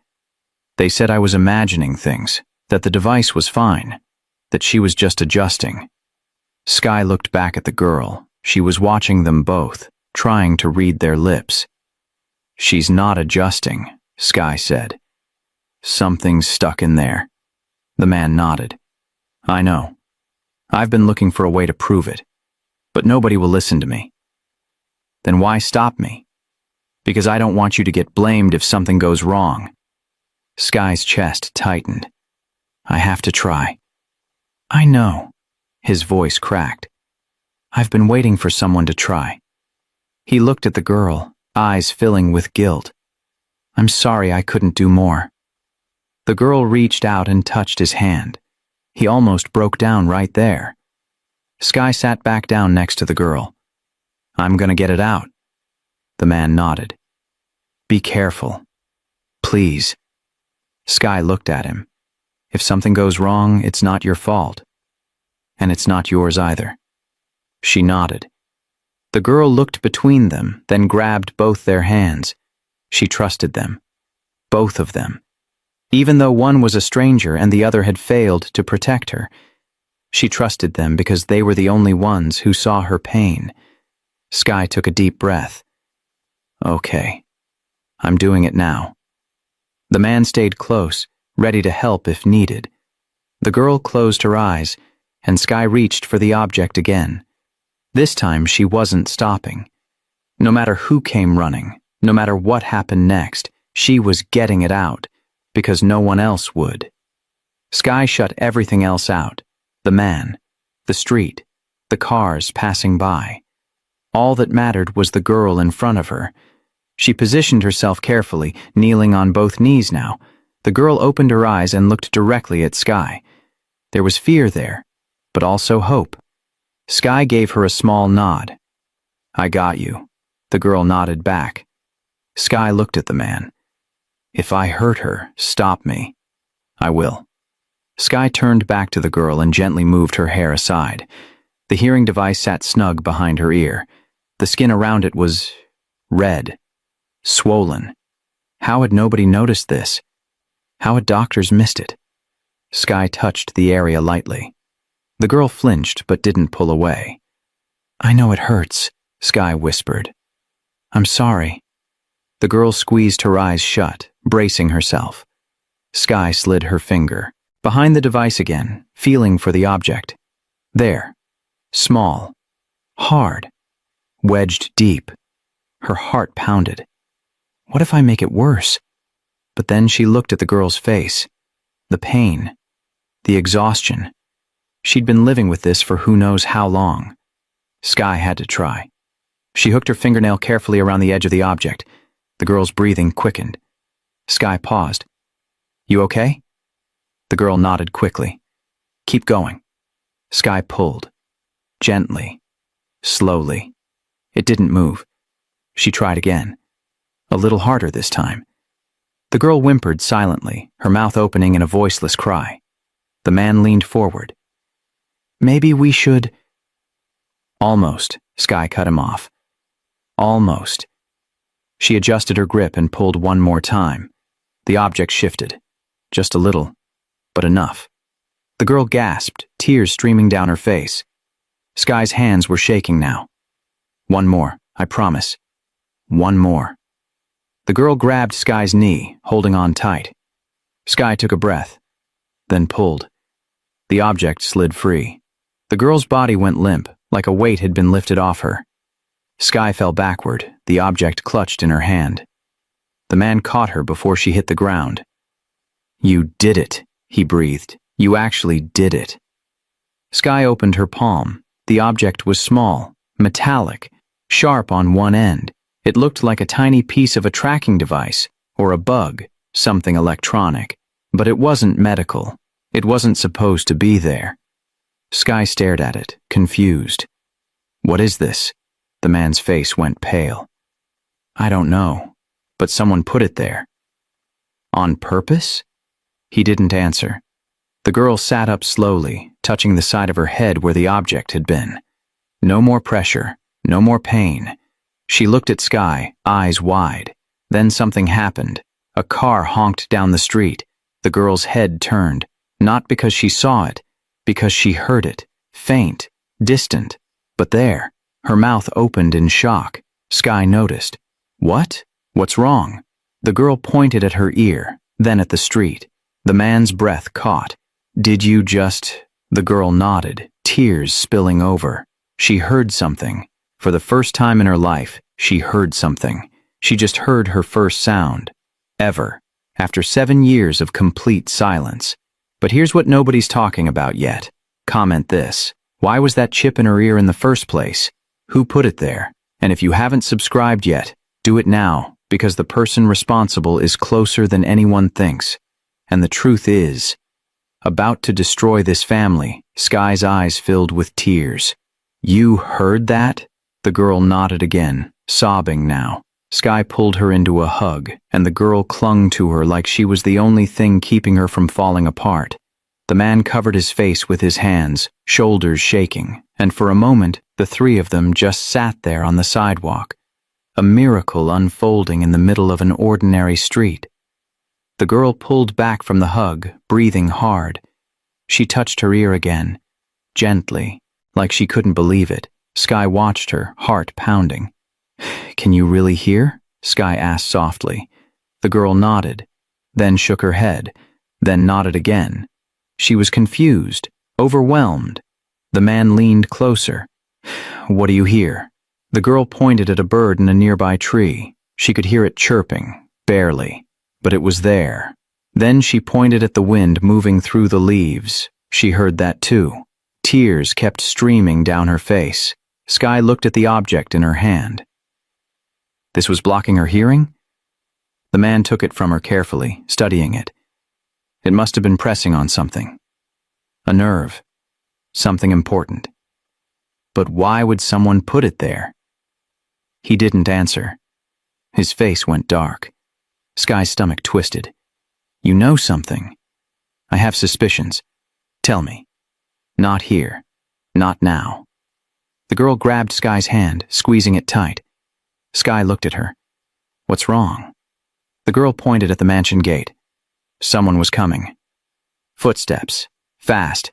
they said I was imagining things, that the device was fine, that she was just adjusting. Sky looked back at the girl, She was watching them both, trying to read their lips. "She's not adjusting," Sky said. "Something's stuck in there." The man nodded. "I know. I've been looking for a way to prove it, but nobody will listen to me." "Then why stop me?" "Because I don't want you to get blamed if something goes wrong." Sky's chest tightened. "I have to try." "I know." His voice cracked. "I've been waiting for someone to try." He looked at the girl, eyes filling with guilt. "I'm sorry I couldn't do more." The girl reached out and touched his hand. He almost broke down right there. Sky sat back down next to the girl. "I'm gonna get it out." The man nodded. "Be careful. Please." Sky looked at him. "If something goes wrong, it's not your fault. And it's not yours either." She nodded. The girl looked between them, then grabbed both their hands. She trusted them. Both of them. Even though one was a stranger and the other had failed to protect her, she trusted them because they were the only ones who saw her pain. Sky took a deep breath. "Okay. I'm doing it now." The man stayed close, ready to help if needed. The girl closed her eyes, and Sky reached for the object again. This time she wasn't stopping. No matter who came running, no matter what happened next, she was getting it out, because no one else would. Sky shut everything else out. The man, the street, the cars passing by. All that mattered was the girl in front of her. She positioned herself carefully, kneeling on both knees now. The girl opened her eyes and looked directly at Sky. There was fear there, but also hope. Sky gave her a small nod. "I got you." The girl nodded back. Sky looked at the man. "If I hurt her, stop me." "I will." Sky turned back to the girl and gently moved her hair aside. The hearing device sat snug behind her ear. The skin around it was red, swollen. How had nobody noticed this? How had doctors missed it? Sky touched the area lightly. The girl flinched but didn't pull away. "I know it hurts," Sky whispered. "I'm sorry." The girl squeezed her eyes shut, bracing herself. Sky slid her finger behind the device again, feeling for the object. There. Small. Hard. Wedged deep. Her heart pounded. What if I make it worse? But then she looked at the girl's face. The pain. The exhaustion. She'd been living with this for who knows how long. Sky had to try. She hooked her fingernail carefully around the edge of the object. The girl's breathing quickened. Sky paused. "You okay?" The girl nodded quickly. "Keep going." Sky pulled. Gently. Slowly. It didn't move. She tried again. A little harder this time. The girl whimpered silently, her mouth opening in a voiceless cry. The man leaned forward. "Maybe we should—" "Almost," Sky cut him off. "Almost." She adjusted her grip and pulled one more time. The object shifted. Just a little, but enough. The girl gasped, tears streaming down her face. Sky's hands were shaking now. "One more, I promise. One more." The girl grabbed Sky's knee, holding on tight. Sky took a breath, then pulled. The object slid free. The girl's body went limp, like a weight had been lifted off her. Sky fell backward, the object clutched in her hand. The man caught her before she hit the ground. "You did it," he breathed. "You actually did it." Sky opened her palm. The object was small, metallic, sharp on one end. It looked like a tiny piece of a tracking device, or a bug, something electronic. But it wasn't medical. It wasn't supposed to be there. Sky stared at it, confused. "What is this?" The man's face went pale. "I don't know, but someone put it there." "On purpose?" He didn't answer. The girl sat up slowly, touching the side of her head where the object had been. No more pressure, no more pain. She looked at Sky, eyes wide. Then something happened. A car honked down the street. The girl's head turned, not because she saw it, because she heard it, faint, distant, but there. Her mouth opened in shock. Sky noticed. What? What's wrong? The girl pointed at her ear, then at the street. The man's breath caught. Did you just... The girl nodded, tears spilling over. She heard something. For the first time in her life, she heard something. She just heard her first sound. Ever. After 7 years of complete silence. But here's what nobody's talking about yet. Comment this. Why was that chip in her ear in the first place? Who put it there? And if you haven't subscribed yet, do it now, because the person responsible is closer than anyone thinks. And the truth is, about to destroy this family. Sky's eyes filled with tears. You heard that? The girl nodded again, sobbing now. Sky pulled her into a hug, and the girl clung to her like she was the only thing keeping her from falling apart. The man covered his face with his hands, shoulders shaking, and for a moment, the three of them just sat there on the sidewalk. A miracle unfolding in the middle of an ordinary street. The girl pulled back from the hug, breathing hard. She touched her ear again, gently, like she couldn't believe it. Sky watched her, heart pounding. Can you really hear? Sky asked softly. The girl nodded, then shook her head, then nodded again. She was confused, overwhelmed. The man leaned closer. What do you hear? The girl pointed at a bird in a nearby tree. She could hear it chirping, barely, but it was there. Then she pointed at the wind moving through the leaves. She heard that too. Tears kept streaming down her face. Sky looked at the object in her hand. This was blocking her hearing? The man took it from her carefully, studying it. It must have been pressing on something. A nerve. Something important. But why would someone put it there? He didn't answer. His face went dark. Sky's stomach twisted. You know something. I have suspicions. Tell me. Not here. Not now. The girl grabbed Sky's hand, squeezing it tight. Sky looked at her. What's wrong? The girl pointed at the mansion gate. Someone was coming. Footsteps. Fast.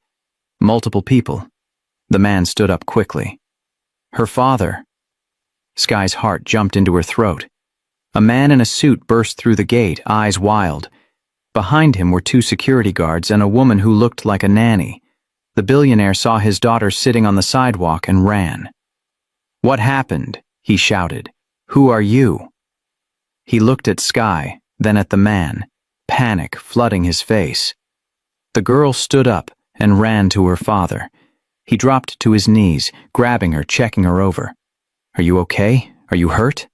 Multiple people. The man stood up quickly. Her father. Sky's heart jumped into her throat. A man in a suit burst through the gate, eyes wild. Behind him were 2 security guards and a woman who looked like a nanny. The billionaire saw his daughter sitting on the sidewalk and ran. What happened? He shouted. Who are you? He looked at Sky, then at the man, panic flooding his face. The girl stood up and ran to her father. He dropped to his knees, grabbing her, checking her over. Are you okay? Are you hurt?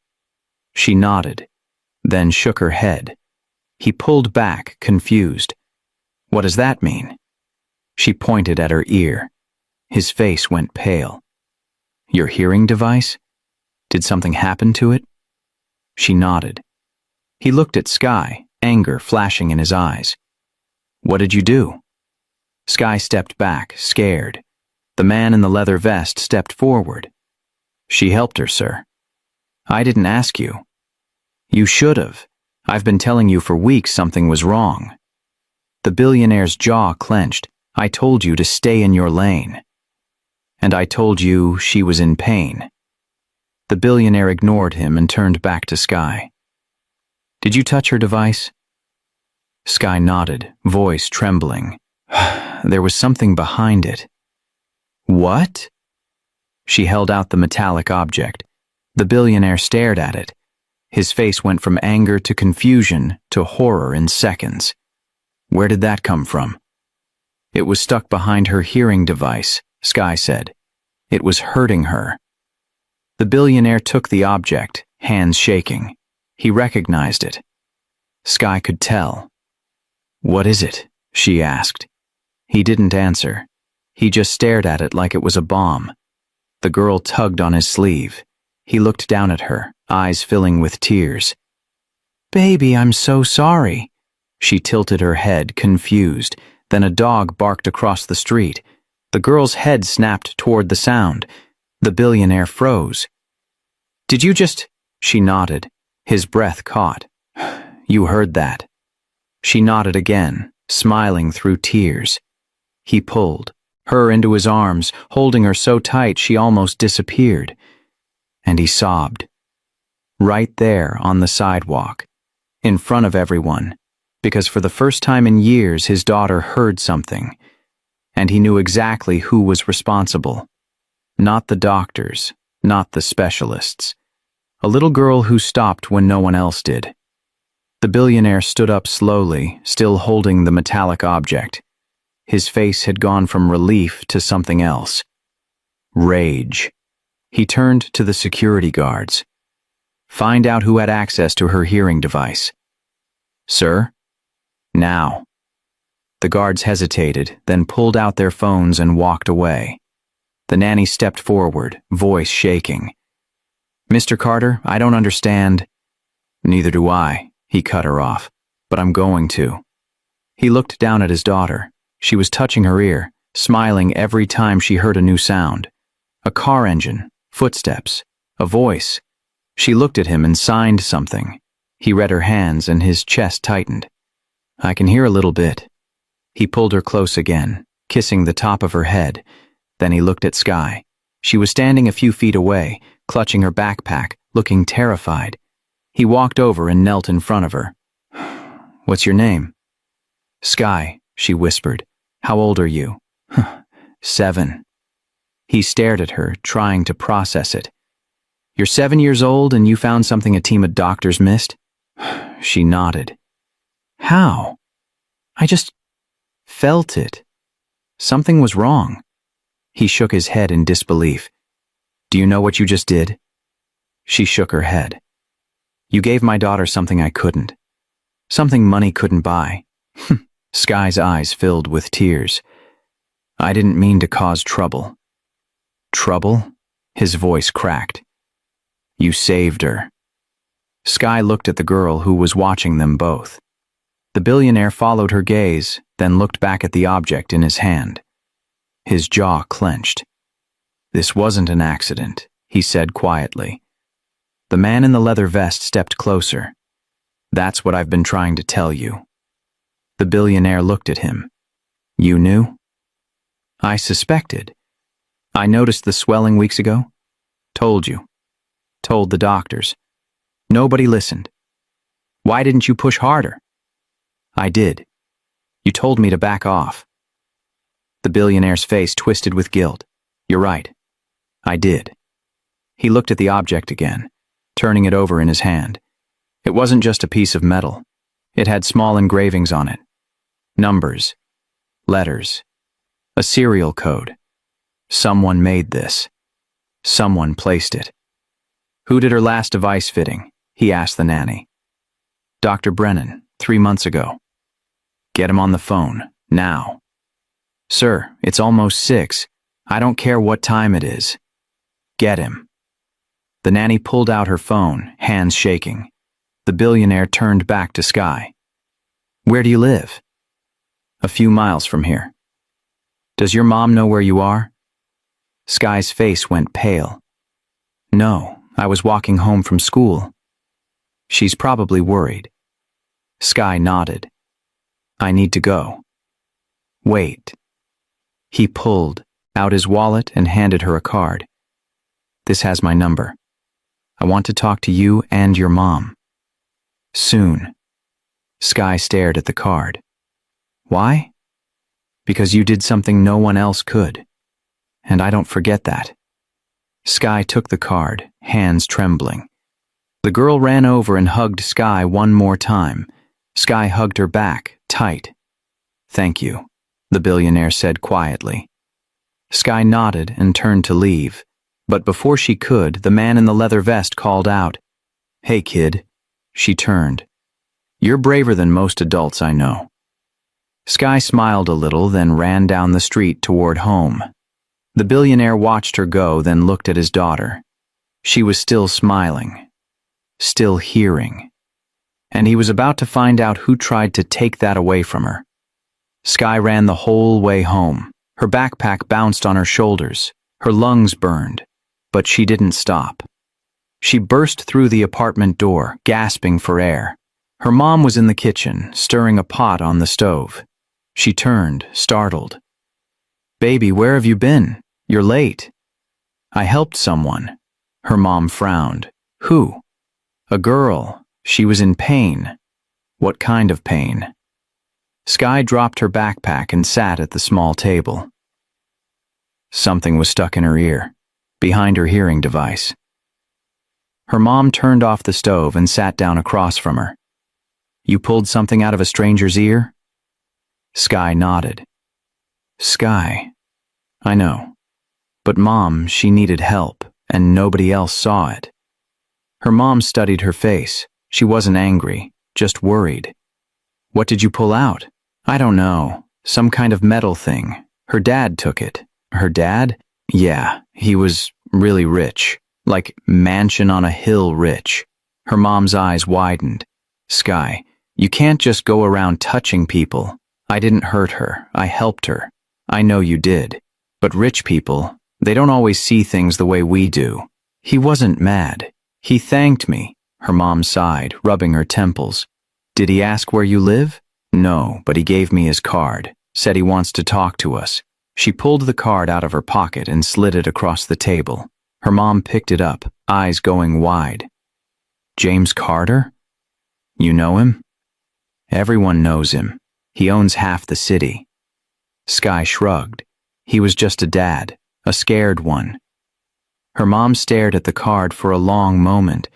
She nodded, then shook her head. He pulled back, confused. What does that mean? She pointed at her ear. His face went pale. Your hearing device? Did something happen to it? She nodded. He looked at Sky, anger flashing in his eyes. What did you do? Sky stepped back, scared. The man in the leather vest stepped forward. She helped her, sir. I didn't ask you. You should have. I've been telling you for weeks something was wrong. The billionaire's jaw clenched. I told you to stay in your lane. And I told you she was in pain. The billionaire ignored him and turned back to Sky. Did you touch her device? Sky nodded, voice trembling. There was something behind it. What? She held out the metallic object. The billionaire stared at it. His face went from anger to confusion to horror in seconds. Where did that come from? It was stuck behind her hearing device, Sky said. It was hurting her. The billionaire took the object, hands shaking. He recognized it. Sky could tell. What is it? She asked. He didn't answer. He just stared at it like it was a bomb. The girl tugged on his sleeve. He looked down at her, eyes filling with tears. Baby, I'm so sorry. She tilted her head, confused. Then a dog barked across the street. The girl's head snapped toward the sound. The billionaire froze. Did you just... She nodded. His breath caught. You heard that. She nodded again, smiling through tears. He pulled her into his arms, holding her so tight she almost disappeared. and he sobbed. Right there on the sidewalk, in front of everyone, because for the first time in years his daughter heard something, and he knew exactly who was responsible. Not the doctors, not the specialists. A little girl who stopped when no one else did. The billionaire stood up slowly, still holding the metallic object. His face had gone from relief to something else. Rage. He turned to the security guards. Find out who had access to her hearing device. Sir? Now. The guards hesitated, then pulled out their phones and walked away. The nanny stepped forward, voice shaking. Mr. Carter, I don't understand. Neither do I, he cut her off, but I'm going to. He looked down at his daughter. She was touching her ear, smiling every time she heard a new sound. A car engine, footsteps, a voice. She looked at him and signed something. He read her hands and his chest tightened. I can hear a little bit. He pulled her close again, kissing the top of her head. Then he looked at Sky. She was standing a few feet away, clutching her backpack, looking terrified. He walked over and knelt in front of her. What's your name? Sky, she whispered. How old are you? 7. He stared at her, trying to process it. You're 7 years old and you found something a team of doctors missed? She nodded. How? I just felt it. Something was wrong. He shook his head in disbelief. Do you know what you just did? She shook her head. You gave my daughter something I couldn't. Something money couldn't buy. Sky's eyes filled with tears. I didn't mean to cause trouble. Trouble? His voice cracked. You saved her. Sky looked at the girl who was watching them both. The billionaire followed her gaze, then looked back at the object in his hand. His jaw clenched. This wasn't an accident, he said quietly. The man in the leather vest stepped closer. That's what I've been trying to tell you. The billionaire looked at him. You knew? I suspected. I noticed the swelling weeks ago. Told you. Told the doctors. Nobody listened. Why didn't you push harder? I did. You told me to back off. The billionaire's face twisted with guilt. You're right. I did. He looked at the object again, turning it over in his hand. It wasn't just a piece of metal. It had small engravings on it. Numbers. Letters. A serial code. Someone made this. Someone placed it. Who did her last device fitting? He asked the nanny. Dr. Brennan, 3 months ago. Get him on the phone, now. Sir, it's almost 6. I don't care what time it is. Get him. The nanny pulled out her phone, hands shaking. The billionaire turned back to Sky. Where do you live? A few miles from here. Does your mom know where you are? Sky's face went pale. No, I was walking home from school. She's probably worried. Sky nodded. I need to go. Wait. He pulled out his wallet and handed her a card. This has my number. I want to talk to you and your mom. Soon. Sky stared at the card. Why? Because you did something no one else could. And I don't forget that. Sky took the card, hands trembling. The girl ran over and hugged Sky one more time. Sky hugged her back, tight. Thank you, the billionaire said quietly. Sky nodded and turned to leave, but before she could, the man in the leather vest called out, Hey kid. She turned. You're braver than most adults I know. Sky smiled a little, then ran down the street toward home. The billionaire watched her go, then looked at his daughter. She was still smiling, still hearing. And he was about to find out who tried to take that away from her. Sky ran the whole way home. Her backpack bounced on her shoulders. Her lungs burned, but she didn't stop. She burst through the apartment door, gasping for air. Her mom was in the kitchen, stirring a pot on the stove. She turned, startled. Baby, where have you been? You're late. I helped someone. Her mom frowned. Who? A girl. She was in pain. What kind of pain? Sky dropped her backpack and sat at the small table. Something was stuck in her ear, behind her hearing device. Her mom turned off the stove and sat down across from her. You pulled something out of a stranger's ear? Sky nodded. Sky. I know. But Mom, she needed help, and nobody else saw it. Her mom studied her face. She wasn't angry, just worried. What did you pull out? I don't know. Some kind of metal thing. Her dad took it. Her dad? Yeah, he was really rich. Like mansion on a hill rich. Her mom's eyes widened. Sky, you can't just go around touching people. I didn't hurt her. I helped her. I know you did. But rich people, they don't always see things the way we do. He wasn't mad. He thanked me. Her mom sighed, rubbing her temples. Did he ask where you live? No, but he gave me his card. Said he wants to talk to us. She pulled the card out of her pocket and slid it across the table. Her mom picked it up, eyes going wide. James Carter? You know him? Everyone knows him. He owns half the city. Sky shrugged. He was just a dad, a scared one. Her mom stared at the card for a long moment.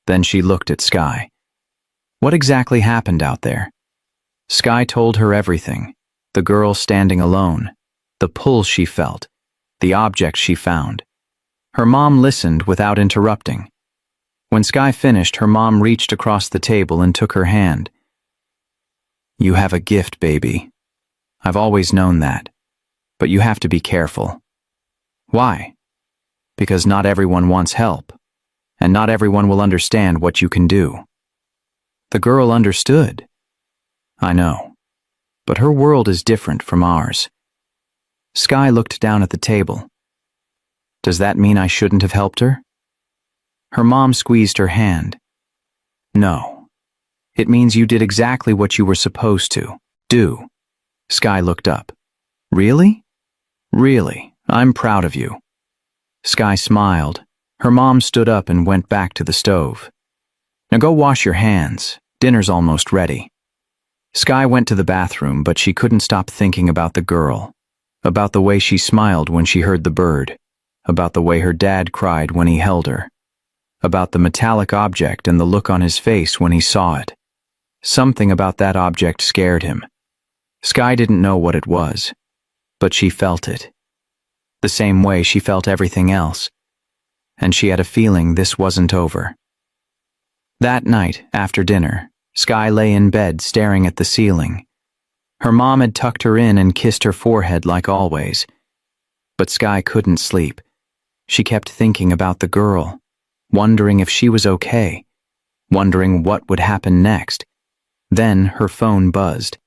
Then she looked at Sky. What exactly happened out there? Sky told her everything. The girl standing alone, the pull she felt, the object she found. Her mom listened without interrupting. When Sky finished, her mom reached across the table and took her hand. You have a gift, baby. I've always known that. But you have to be careful. Why? Because not everyone wants help, and not everyone will understand what you can do. The girl understood. I know. But her world is different from ours. Sky looked down at the table. Does that mean I shouldn't have helped her? Her mom squeezed her hand. No. It means you did exactly what you were supposed to do. Sky looked up. Really? Really, I'm proud of you. Sky smiled. Her mom stood up and went back to the stove. Now go wash your hands. Dinner's almost ready. Sky went to the bathroom, but she couldn't stop thinking about the girl, about the way she smiled when she heard the bird, about the way her dad cried when he held her, about the metallic object and the look on his face when he saw it. Something about that object scared him. Sky didn't know what it was, but she felt it. The same way she felt everything else, and she had a feeling this wasn't over. That night, after dinner, Sky lay in bed staring at the ceiling. Her mom had tucked her in and kissed her forehead like always. But Sky couldn't sleep. She kept thinking about the girl, wondering if she was okay, wondering what would happen next. Then her phone buzzed.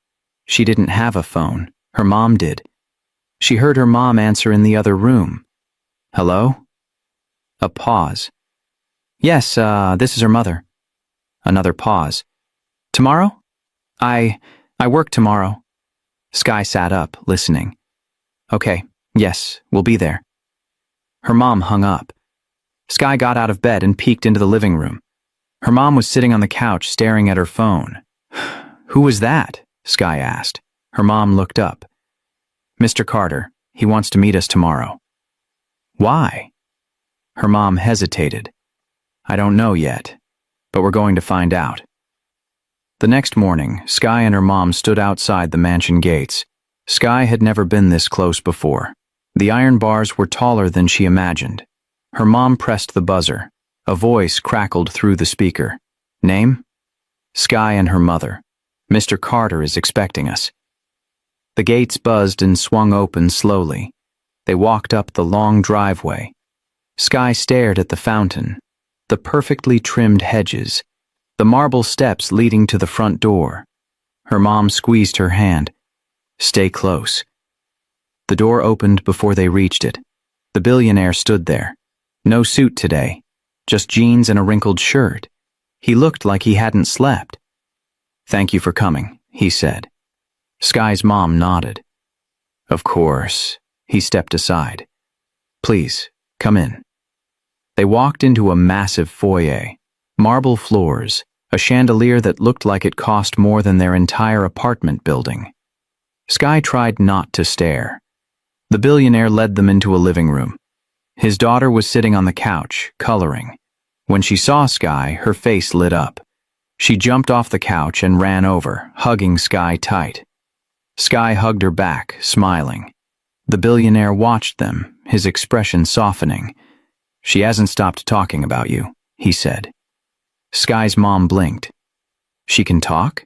She didn't have a phone. Her mom did. She heard her mom answer in the other room. Hello? A pause. Yes, this is her mother. Another pause. Tomorrow? I work tomorrow. Sky sat up, listening. Okay, yes, we'll be there. Her mom hung up. Sky got out of bed and peeked into the living room. Her mom was sitting on the couch staring at her phone. Who was that? Sky asked. Her mom looked up. Mr. Carter, he wants to meet us tomorrow. Why? Her mom hesitated. I don't know yet, but we're going to find out. The next morning, Sky and her mom stood outside the mansion gates. Sky had never been this close before. The iron bars were taller than she imagined. Her mom pressed the buzzer. A voice crackled through the speaker. Name? Sky and her mother. Mr. Carter is expecting us. The gates buzzed and swung open slowly. They walked up the long driveway. Sky stared at the fountain, the perfectly trimmed hedges, the marble steps leading to the front door. Her mom squeezed her hand. Stay close. The door opened before they reached it. The billionaire stood there. No suit today, just jeans and a wrinkled shirt. He looked like he hadn't slept. Thank you for coming, he said. Sky's mom nodded. Of course. He stepped aside. Please, come in. They walked into a massive foyer, marble floors, a chandelier that looked like it cost more than their entire apartment building. Sky tried not to stare. The billionaire led them into a living room. His daughter was sitting on the couch, coloring. When she saw Sky, her face lit up. She jumped off the couch and ran over, hugging Sky tight. Sky hugged her back, smiling. The billionaire watched them, his expression softening. "She hasn't stopped talking about you," he said. Sky's mom blinked. "She can talk?"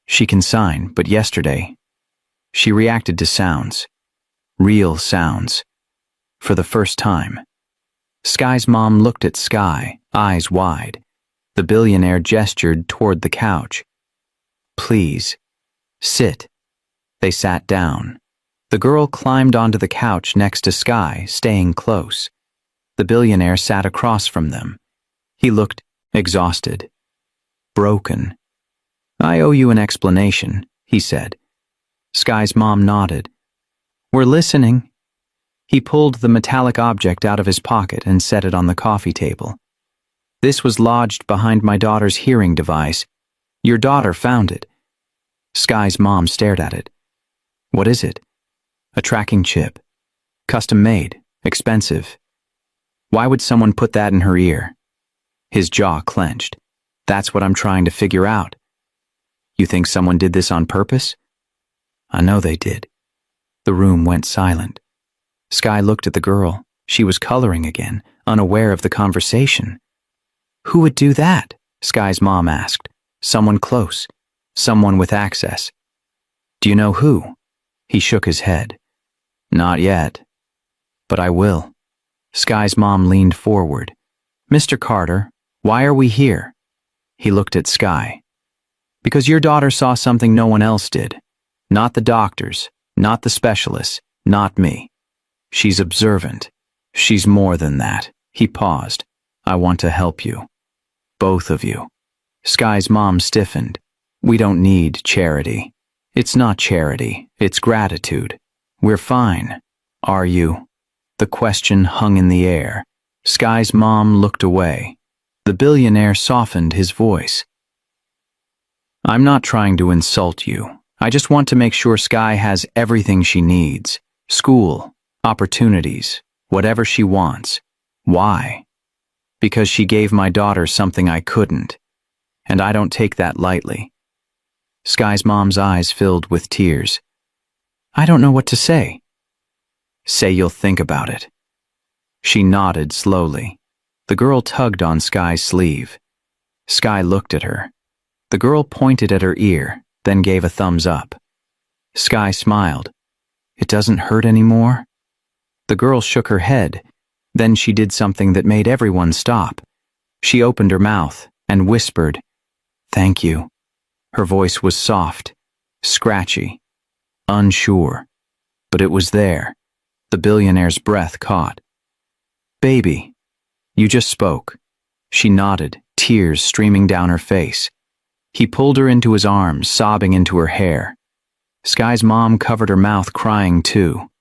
"She can sign, but yesterday..." She reacted to sounds. Real sounds. For the first time. Sky's mom looked at Sky, eyes wide. The billionaire gestured toward the couch. "Please, sit." They sat down. The girl climbed onto the couch next to Sky, staying close. The billionaire sat across from them. He looked exhausted. Broken. "I owe you an explanation," he said. Sky's mom nodded. "We're listening." He pulled the metallic object out of his pocket and set it on the coffee table. "This was lodged behind my daughter's hearing device. Your daughter found it." Sky's mom stared at it. "What is it?" "A tracking chip. Custom made. Expensive." "Why would someone put that in her ear?" His jaw clenched. "That's what I'm trying to figure out." "You think someone did this on purpose?" "I know they did." The room went silent. Sky looked at the girl. She was coloring again, unaware of the conversation. "Who would do that?" Sky's mom asked. "Someone close. Someone with access." "Do you know who?" He shook his head. "Not yet. But I will." Sky's mom leaned forward. "Mr. Carter, why are we here?" He looked at Sky. "Because your daughter saw something no one else did. Not the doctors, not the specialists, not me. She's observant. She's more than that." He paused. "I want to help you. Both of you." Sky's mom stiffened. "We don't need charity." "It's not charity, it's gratitude. We're fine. Are you?" The question hung in the air. Sky's mom looked away. The billionaire softened his voice. "I'm not trying to insult you. I just want to make sure Sky has everything she needs. School, opportunities, whatever she wants. Why? Because she gave my daughter something I couldn't. And I don't take that lightly." Sky's mom's eyes filled with tears. "I don't know what to say." "Say you'll think about it." She nodded slowly. The girl tugged on Sky's sleeve. Sky looked at her. The girl pointed at her ear, then gave a thumbs up. Sky smiled. "It doesn't hurt anymore?" The girl shook her head. Then she did something that made everyone stop. She opened her mouth and whispered, "Thank you." Her voice was soft, scratchy, unsure, but it was there. The billionaire's breath caught. "Baby, you just spoke." She nodded, tears streaming down her face. He pulled her into his arms, sobbing into her hair. Sky's mom covered her mouth, crying too.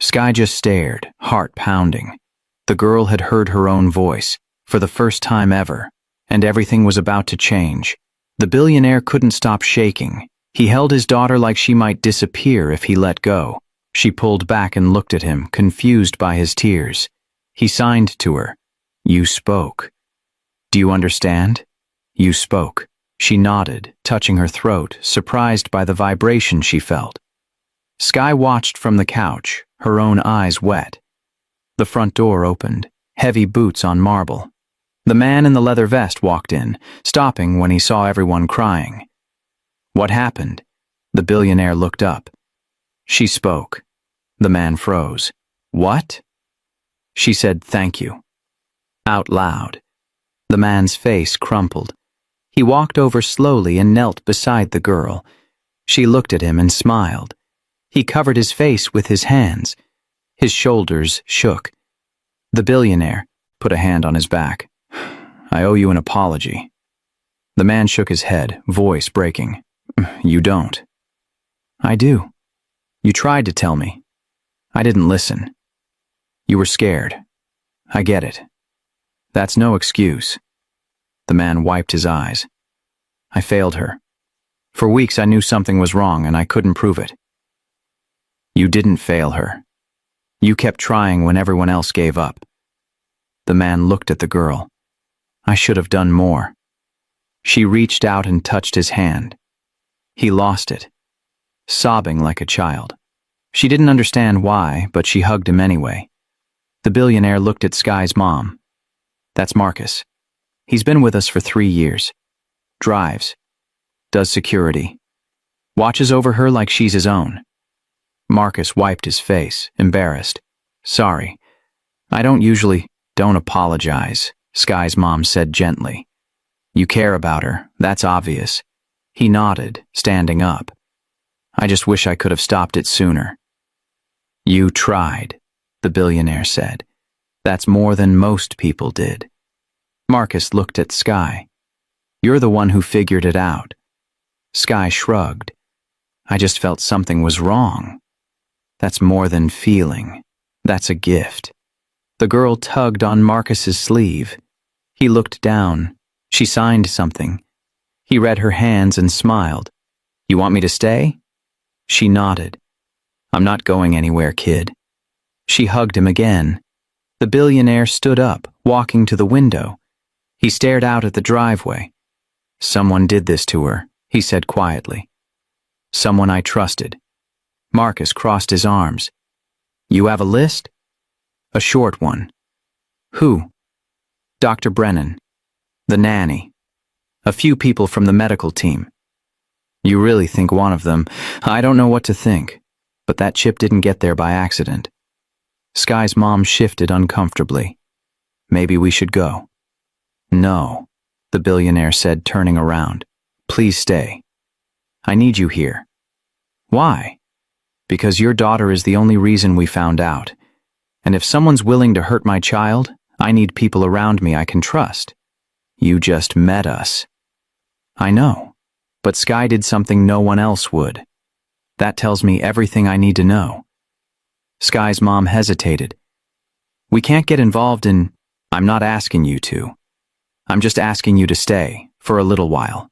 Sky just stared, heart pounding. The girl had heard her own voice, for the first time ever, and everything was about to change. The billionaire couldn't stop shaking. He held his daughter like she might disappear if he let go. She pulled back and looked at him, confused by his tears. He signed to her. "You spoke. Do you understand? You spoke." She nodded, touching her throat, surprised by the vibration she felt. Sky watched from the couch, her own eyes wet. The front door opened, heavy boots on marble. The man in the leather vest walked in, stopping when he saw everyone crying. "What happened?" The billionaire looked up. She spoke. The man froze. "What?" She said, "Thank you." Out loud. The man's face crumpled. He walked over slowly and knelt beside the girl. She looked at him and smiled. He covered his face with his hands. His shoulders shook. The billionaire put a hand on his back. "I owe you an apology." The man shook his head, voice breaking. "You don't." "I do. You tried to tell me. I didn't listen. You were scared. I get it. That's no excuse. The man wiped his eyes. I failed her. For weeks I knew something was wrong and I couldn't prove it. You didn't fail her. You kept trying when everyone else gave up. The man looked at the girl. I should have done more. She reached out and touched his hand. He lost it, sobbing like a child. She didn't understand why, but she hugged him anyway. The billionaire looked at Sky's mom. That's Marcus. He's been with us for 3 years. Drives. Does security. Watches over her like she's his own. Marcus wiped his face, embarrassed. Sorry. I don't apologize, Sky's mom said gently. You care about her, that's obvious. He nodded, standing up. I just wish I could have stopped it sooner. You tried, the billionaire said. That's more than most people did. Marcus looked at Sky. You're the one who figured it out. Sky shrugged. I just felt something was wrong. That's more than feeling. That's a gift. The girl tugged on Marcus's sleeve. He looked down. She signed something. He read her hands and smiled. You want me to stay? She nodded. I'm not going anywhere, kid. She hugged him again. The billionaire stood up, walking to the window. He stared out at the driveway. Someone did this to her, he said quietly. Someone I trusted. Marcus crossed his arms. You have a list? A short one. Who? Dr. Brennan. The nanny. A few people from the medical team. You really think one of them? I don't know what to think, but that chip didn't get there by accident. Sky's mom shifted uncomfortably. Maybe we should go. No, the billionaire said, turning around. Please stay. I need you here. Why? Because your daughter is the only reason we found out. And if someone's willing to hurt my child, I need people around me I can trust. You just met us. I know, but Sky did something no one else would. That tells me everything I need to know. Sky's mom hesitated. We can't get involved in... I'm not asking you to. I'm just asking you to stay, for a little while.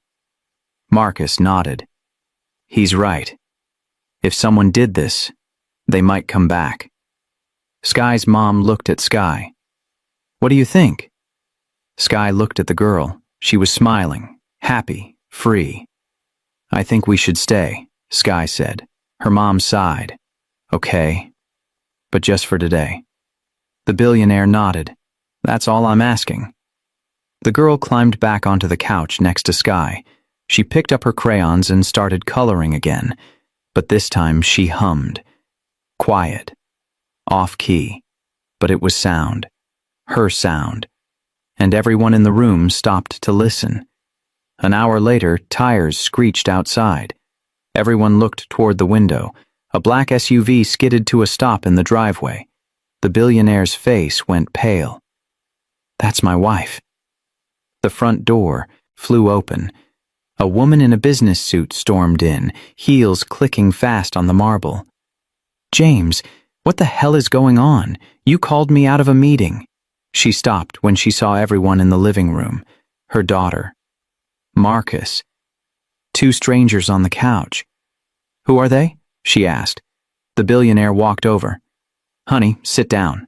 Marcus nodded. He's right. If someone did this, they might come back. Sky's mom looked at Sky. What do you think? Sky looked at the girl. She was smiling, happy, free. I think we should stay, Sky said. Her mom sighed. Okay, but just for today. The billionaire nodded. That's all I'm asking. The girl climbed back onto the couch next to Sky. She picked up her crayons and started coloring again, but this time she hummed. Quiet. Off-key. But it was sound. Her sound. And everyone in the room stopped to listen. An hour later, tires screeched outside. Everyone looked toward the window. A black SUV skidded to a stop in the driveway. The billionaire's face went pale. That's my wife. The front door flew open. A woman in a business suit stormed in, heels clicking fast on the marble. James, what the hell is going on? You called me out of a meeting. She stopped when she saw everyone in the living room. Her daughter. Marcus. 2 strangers on the couch. Who are they? She asked. The billionaire walked over. Honey, sit down.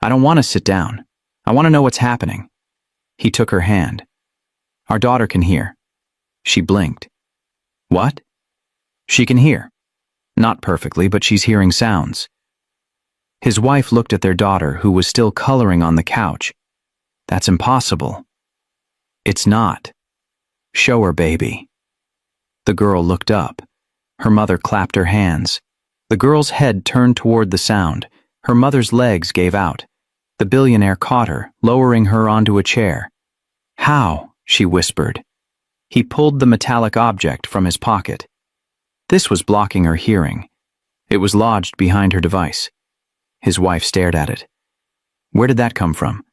I don't want to sit down. I want to know what's happening. He took her hand. Our daughter can hear. She blinked. What? She can hear. Not perfectly, but she's hearing sounds. His wife looked at their daughter, who was still coloring on the couch. That's impossible. It's not. Show her, baby. The girl looked up. Her mother clapped her hands. The girl's head turned toward the sound. Her mother's legs gave out. The billionaire caught her, lowering her onto a chair. How? She whispered. He pulled the metallic object from his pocket. This was blocking her hearing. It was lodged behind her device. His wife stared at it. Where did that come from?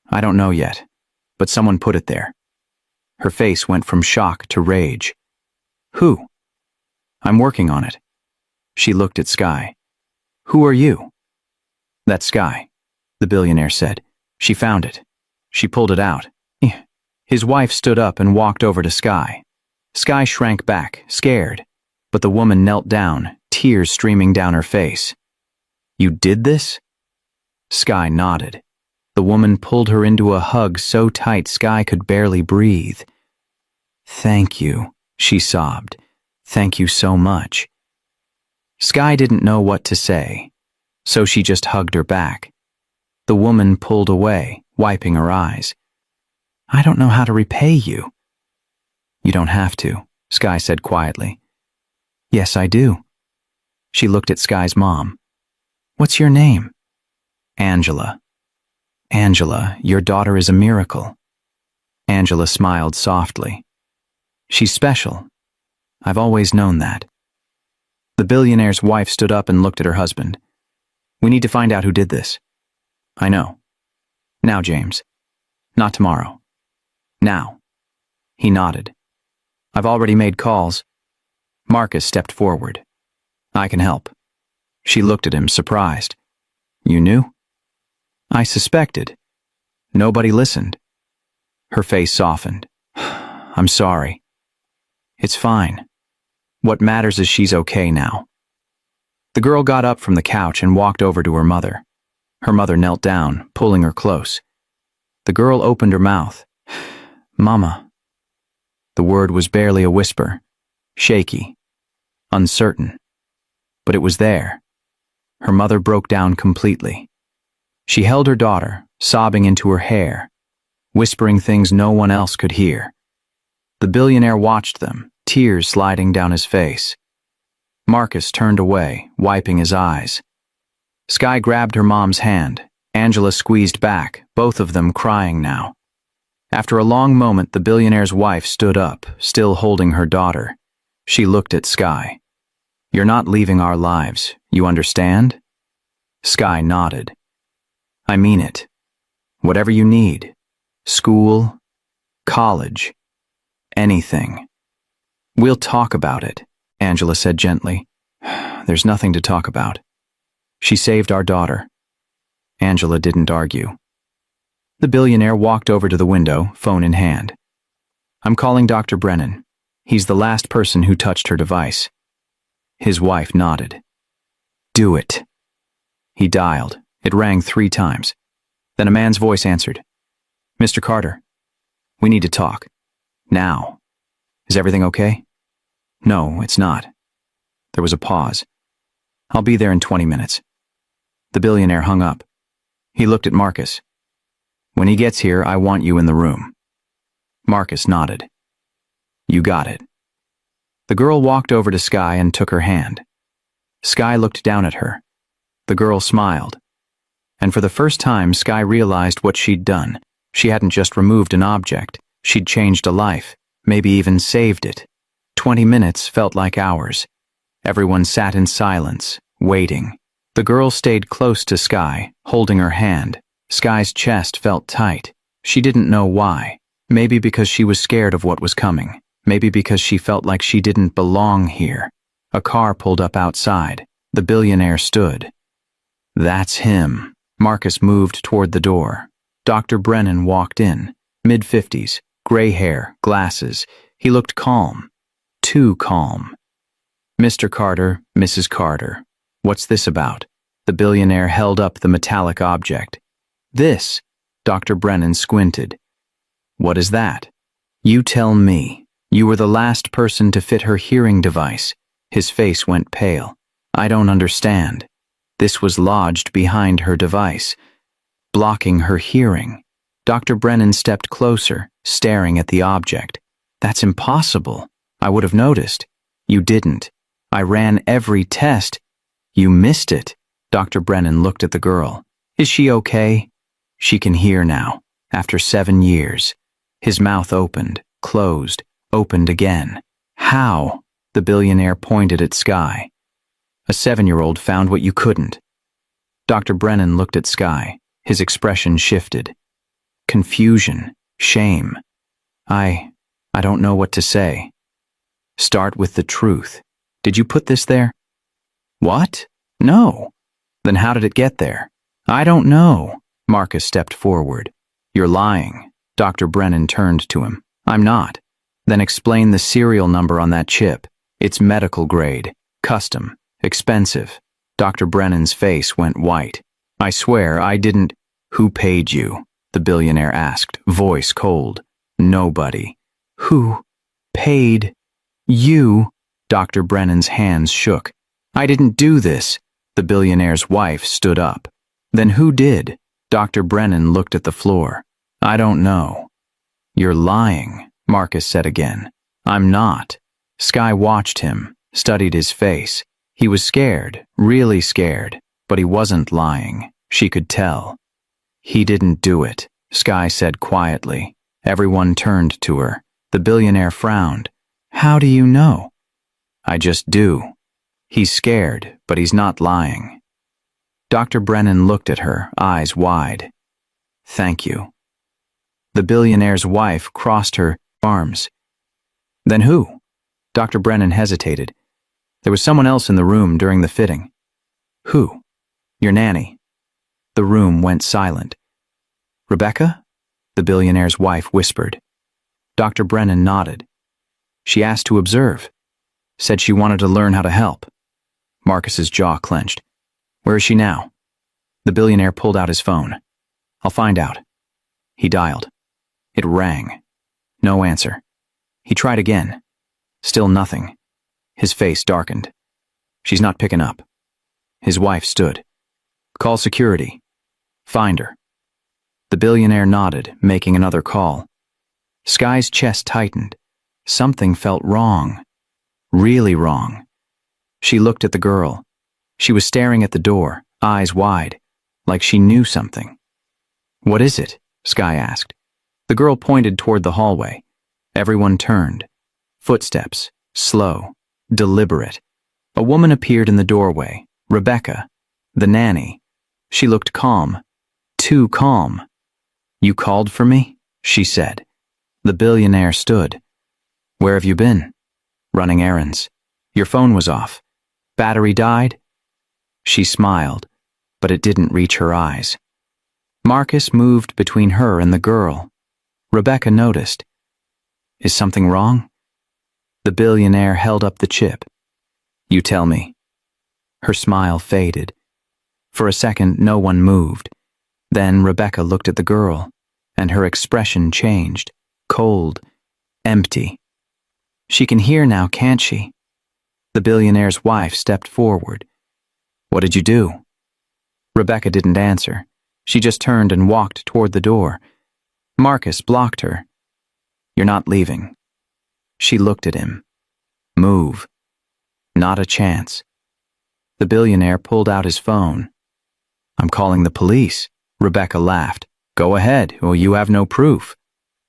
I don't know yet, but someone put it there. Her face went from shock to rage. Who? I'm working on it. She looked at Sky. Who are you? That's Sky, the billionaire said. She found it. She pulled it out. His wife stood up and walked over to Sky. Sky shrank back, scared, but the woman knelt down, tears streaming down her face. "You did this?" Sky nodded. The woman pulled her into a hug so tight Sky could barely breathe. "Thank you," she sobbed. "Thank you so much." Sky didn't know what to say, so she just hugged her back. The woman pulled away, wiping her eyes. "I don't know how to repay you." "You don't have to," Sky said quietly. "Yes, I do." She looked at Sky's mom. "What's your name?" "Angela." "Angela, your daughter is a miracle." Angela smiled softly. "She's special. I've always known that." The billionaire's wife stood up and looked at her husband. "We need to find out who did this." "I know. Now, James. Not tomorrow. Now." He nodded. "I've already made calls." Marcus stepped forward. "I can help." She looked at him, surprised. "You knew?" "I suspected. Nobody listened." Her face softened. "I'm sorry." "It's fine. What matters is she's okay now." The girl got up from the couch and walked over to her mother. Her mother knelt down, pulling her close. The girl opened her mouth. "Mama." The word was barely a whisper, shaky, uncertain. But it was there. Her mother broke down completely. She held her daughter, sobbing into her hair, whispering things no one else could hear. The billionaire watched them, tears sliding down his face. Marcus turned away, wiping his eyes. Sky grabbed her mom's hand. Angela squeezed back, both of them crying now. After a long moment, the billionaire's wife stood up, still holding her daughter. She looked at Sky. "You're not leaving our lives, you understand?" Sky nodded. "I mean it. Whatever you need. School, college, anything." "We'll talk about it," Angela said gently. "There's nothing to talk about. She saved our daughter." Angela didn't argue. The billionaire walked over to the window, phone in hand. "I'm calling Dr. Brennan. He's the last person who touched her device." His wife nodded. "Do it." He dialed. It rang 3 times. Then a man's voice answered. "Mr. Carter, we need to talk. Now. Is everything okay?" "No, it's not." There was a pause. "I'll be there in 20 minutes. The billionaire hung up. He looked at Marcus. "When he gets here, I want you in the room." Marcus nodded. "You got it." The girl walked over to Sky and took her hand. Sky looked down at her. The girl smiled. And for the first time, Sky realized what she'd done. She hadn't just removed an object. She'd changed a life, maybe even saved it. 20 minutes felt like hours. Everyone sat in silence, waiting. The girl stayed close to Sky, holding her hand. Sky's chest felt tight. She didn't know why. Maybe because she was scared of what was coming. Maybe because she felt like she didn't belong here. A car pulled up outside. The billionaire stood. "That's him." Marcus moved toward the door. Dr. Brennan walked in, mid-50s, gray hair, glasses. He looked calm. Too calm. "Mr. Carter, Mrs. Carter. What's this about?" The billionaire held up the metallic object. "This." Dr. Brennan squinted. "What is that?" "You tell me. You were the last person to fit her hearing device." His face went pale. "I don't understand." This was lodged behind her device, blocking her hearing. Dr. Brennan stepped closer, staring at the object. "That's impossible. I would have noticed." "You didn't. I ran every test." "You missed it." Dr. Brennan looked at the girl. "Is she okay?" "She can hear now, after 7 years." His mouth opened, closed, opened again. "How?" The billionaire pointed at Sky. "A 7-year-old found what you couldn't." Dr. Brennan looked at Sky. His expression shifted. Confusion, shame. I don't know what to say." "Start with the truth. Did you put this there?" "What? No." "Then how did it get there?" "I don't know." Marcus stepped forward. You're lying. Dr. Brennan turned to him. I'm not. Then explain the serial number on that chip. It's medical grade, custom, expensive. Dr. Brennan's face went white. I swear I didn't. Who paid you? The billionaire asked, voice cold. Nobody. Who paid you? Dr. Brennan's hands shook. I didn't do this. The billionaire's wife stood up. Then who did? Dr. Brennan looked at the floor. I don't know. You're lying, Marcus said again. I'm not. Skye watched him, studied his face. He was scared, really scared, but he wasn't lying. She could tell. He didn't do it, Skye said quietly. Everyone turned to her. The billionaire frowned. How do you know? I just do. He's scared, but he's not lying. Dr. Brennan looked at her, eyes wide. Thank you. The billionaire's wife crossed her arms. Then who? Dr. Brennan hesitated. There was someone else in the room during the fitting. Who? Your nanny. The room went silent. Rebecca? The billionaire's wife whispered. Dr. Brennan nodded. She asked to observe. Said she wanted to learn how to help. Marcus's jaw clenched. Where is she now? The billionaire pulled out his phone. I'll find out. He dialed. It rang. No answer. He tried again. Still nothing. His face darkened. She's not picking up. His wife stood. Call security. Find her. The billionaire nodded, making another call. Skye's chest tightened. Something felt wrong. Really wrong. She looked at the girl. She was staring at the door, eyes wide, like she knew something. What is it? Skye asked. The girl pointed toward the hallway. Everyone turned. Footsteps, slow, deliberate. A woman appeared in the doorway, Rebecca, the nanny. She looked calm, too calm. You called for me? She said. The billionaire stood. Where have you been? Running errands. Your phone was off. Battery died? She smiled, but it didn't reach her eyes. Marcus moved between her and the girl. Rebecca noticed. Is something wrong? The billionaire held up the chip. You tell me. Her smile faded. For a second, no one moved. Then Rebecca looked at the girl, and her expression changed. Cold, empty. She can hear now, can't she? The billionaire's wife stepped forward. What did you do? Rebecca didn't answer. She just turned and walked toward the door. Marcus blocked her. You're not leaving. She looked at him. Move. Not a chance. The billionaire pulled out his phone. I'm calling the police. Rebecca laughed. Go ahead, or you have no proof.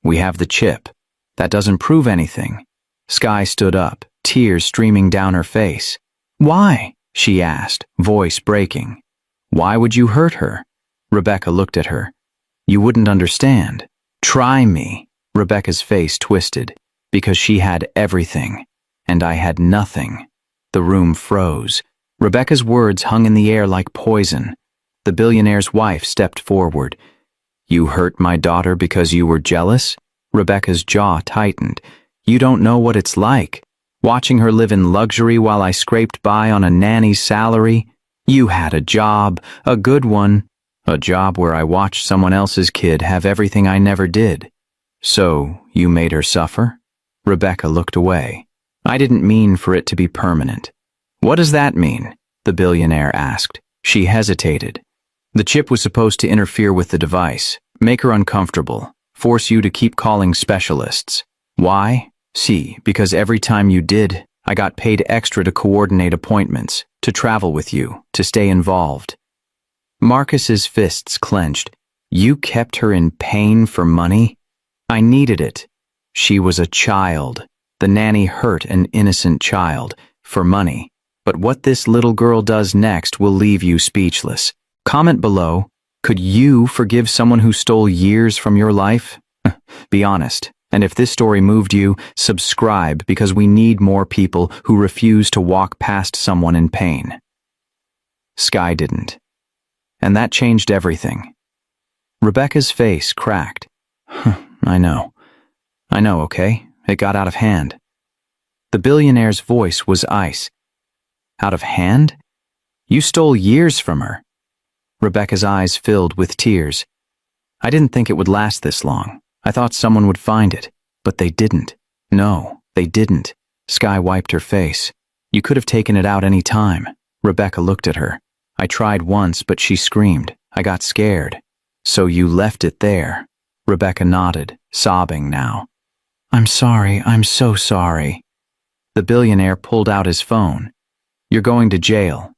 We have the chip. That doesn't prove anything. Skye stood up, tears streaming down her face. Why? She asked, voice breaking. Why would you hurt her? Rebecca looked at her. You wouldn't understand. Try me. Rebecca's face twisted. Because she had everything, and I had nothing. The room froze. Rebecca's words hung in the air like poison. The billionaire's wife stepped forward. You hurt my daughter because you were jealous? Rebecca's jaw tightened. You don't know what it's like. Watching her live in luxury while I scraped by on a nanny's salary? You had a job, a good one. A job where I watched someone else's kid have everything I never did. So, you made her suffer? Rebecca looked away. I didn't mean for it to be permanent. What does that mean? The billionaire asked. She hesitated. The chip was supposed to interfere with the device, make her uncomfortable, force you to keep calling specialists. Why? See, because every time you did, I got paid extra to coordinate appointments, to travel with you, to stay involved. Marcus's fists clenched. You kept her in pain for money? I needed it. She was a child. The nanny hurt an innocent child, for money. But what this little girl does next will leave you speechless. Comment below, could you forgive someone who stole years from your life? Be honest. And if this story moved you, subscribe because we need more people who refuse to walk past someone in pain. Skye didn't. And that changed everything. Rebecca's face cracked. I know, okay? It got out of hand. The billionaire's voice was ice. Out of hand? You stole years from her. Rebecca's eyes filled with tears. I didn't think it would last this long. I thought someone would find it, but they didn't. No, they didn't. Sky wiped her face. You could have taken it out any time. Rebecca looked at her. I tried once, but she screamed. I got scared. So you left it there. Rebecca nodded, sobbing now. I'm sorry, I'm so sorry. The billionaire pulled out his phone. You're going to jail.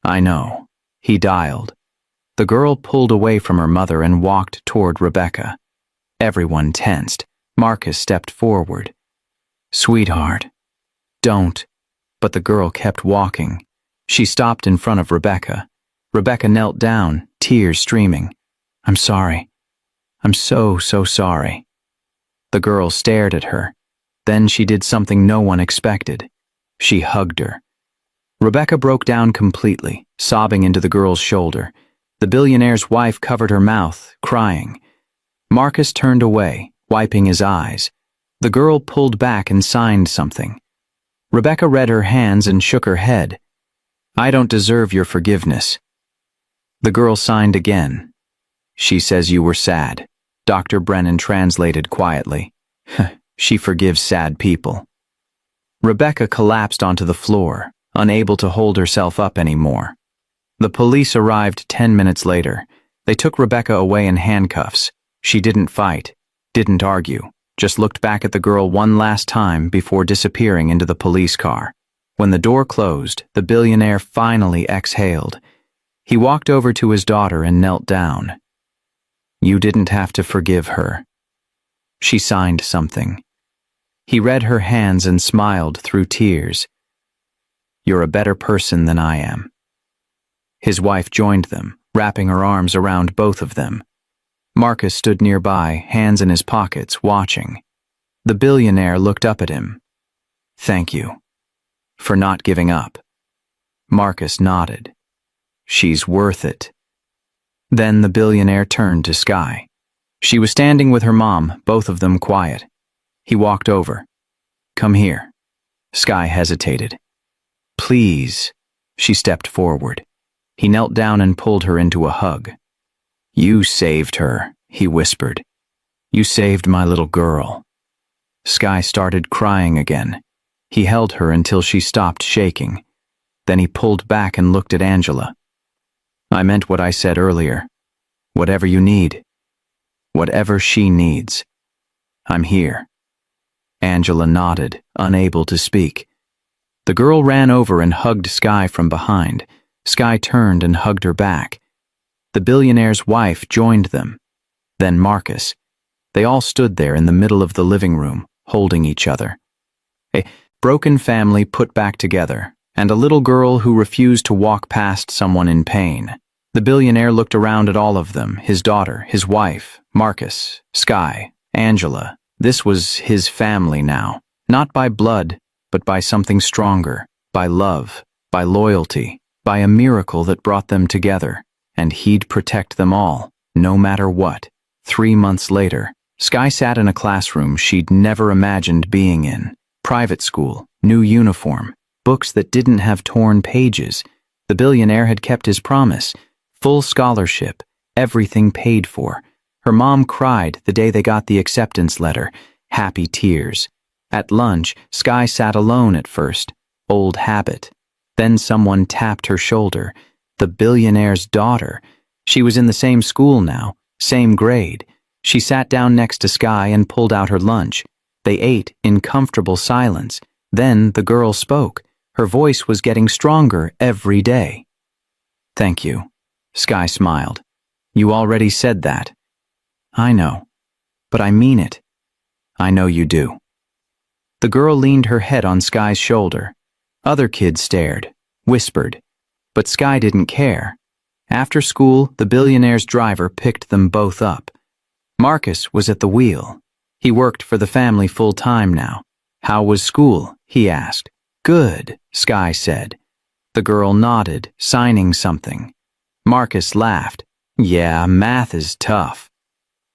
I know. He dialed. The girl pulled away from her mother and walked toward Rebecca. Everyone tensed. Marcus stepped forward. Sweetheart, don't. But the girl kept walking. She stopped in front of Rebecca. Rebecca knelt down, tears streaming. I'm sorry. I'm so sorry. The girl stared at her. Then she did something no one expected. She hugged her. Rebecca broke down completely, sobbing into the girl's shoulder. The billionaire's wife covered her mouth, crying. Marcus turned away, wiping his eyes. The girl pulled back and signed something. Rebecca read her hands and shook her head. I don't deserve your forgiveness. The girl signed again. She says you were sad. Dr. Brennan translated quietly. She forgives sad people. Rebecca collapsed onto the floor, unable to hold herself up anymore. The police arrived 10 minutes later. They took Rebecca away in handcuffs. She didn't fight, didn't argue, just looked back at the girl one last time before disappearing into the police car. When the door closed, the billionaire finally exhaled. He walked over to his daughter and knelt down. You didn't have to forgive her. She signed something. He read her hands and smiled through tears. You're a better person than I am. His wife joined them, wrapping her arms around both of them. Marcus stood nearby, hands in his pockets, watching. The billionaire looked up at him. Thank you. For not giving up. Marcus nodded. She's worth it. Then the billionaire turned to Sky. She was standing with her mom, both of them quiet. He walked over. Come here. Sky hesitated. Please. She stepped forward. He knelt down and pulled her into a hug. You saved her, he whispered. You saved my little girl. Sky started crying again. He held her until she stopped shaking. Then he pulled back and looked at Angela. I meant what I said earlier. Whatever you need. Whatever she needs. I'm here. Angela nodded, unable to speak. The girl ran over and hugged Sky from behind. Sky turned and hugged her back. The billionaire's wife joined them. Then Marcus. They all stood there in the middle of the living room, holding each other. A broken family put back together, and a little girl who refused to walk past someone in pain. The billionaire looked around at all of them, his daughter, his wife, Marcus, Sky, Angela. This was his family now, not by blood, but by something stronger, by love, by loyalty, by a miracle that brought them together, and he'd protect them all, no matter what. 3 months later, Sky sat in a classroom she'd never imagined being in. Private school, new uniform, books that didn't have torn pages. The billionaire had kept his promise. Full scholarship, everything paid for. Her mom cried the day they got the acceptance letter, happy tears. At lunch, Sky sat alone at first, old habit. Then someone tapped her shoulder. The billionaire's daughter. She was in the same school now, same grade. She sat down next to Sky and pulled out her lunch. They ate in comfortable silence. Then the girl spoke. Her voice was getting stronger every day. Thank you. Sky smiled. You already said that. I know. But I mean it. I know you do. The girl leaned her head on Sky's shoulder. Other kids stared, whispered. But Sky didn't care. After school, the billionaire's driver picked them both up. Marcus was at the wheel. He worked for the family full-time now. How was school? He asked. Good, Sky said. The girl nodded, signing something. Marcus laughed. Yeah, math is tough.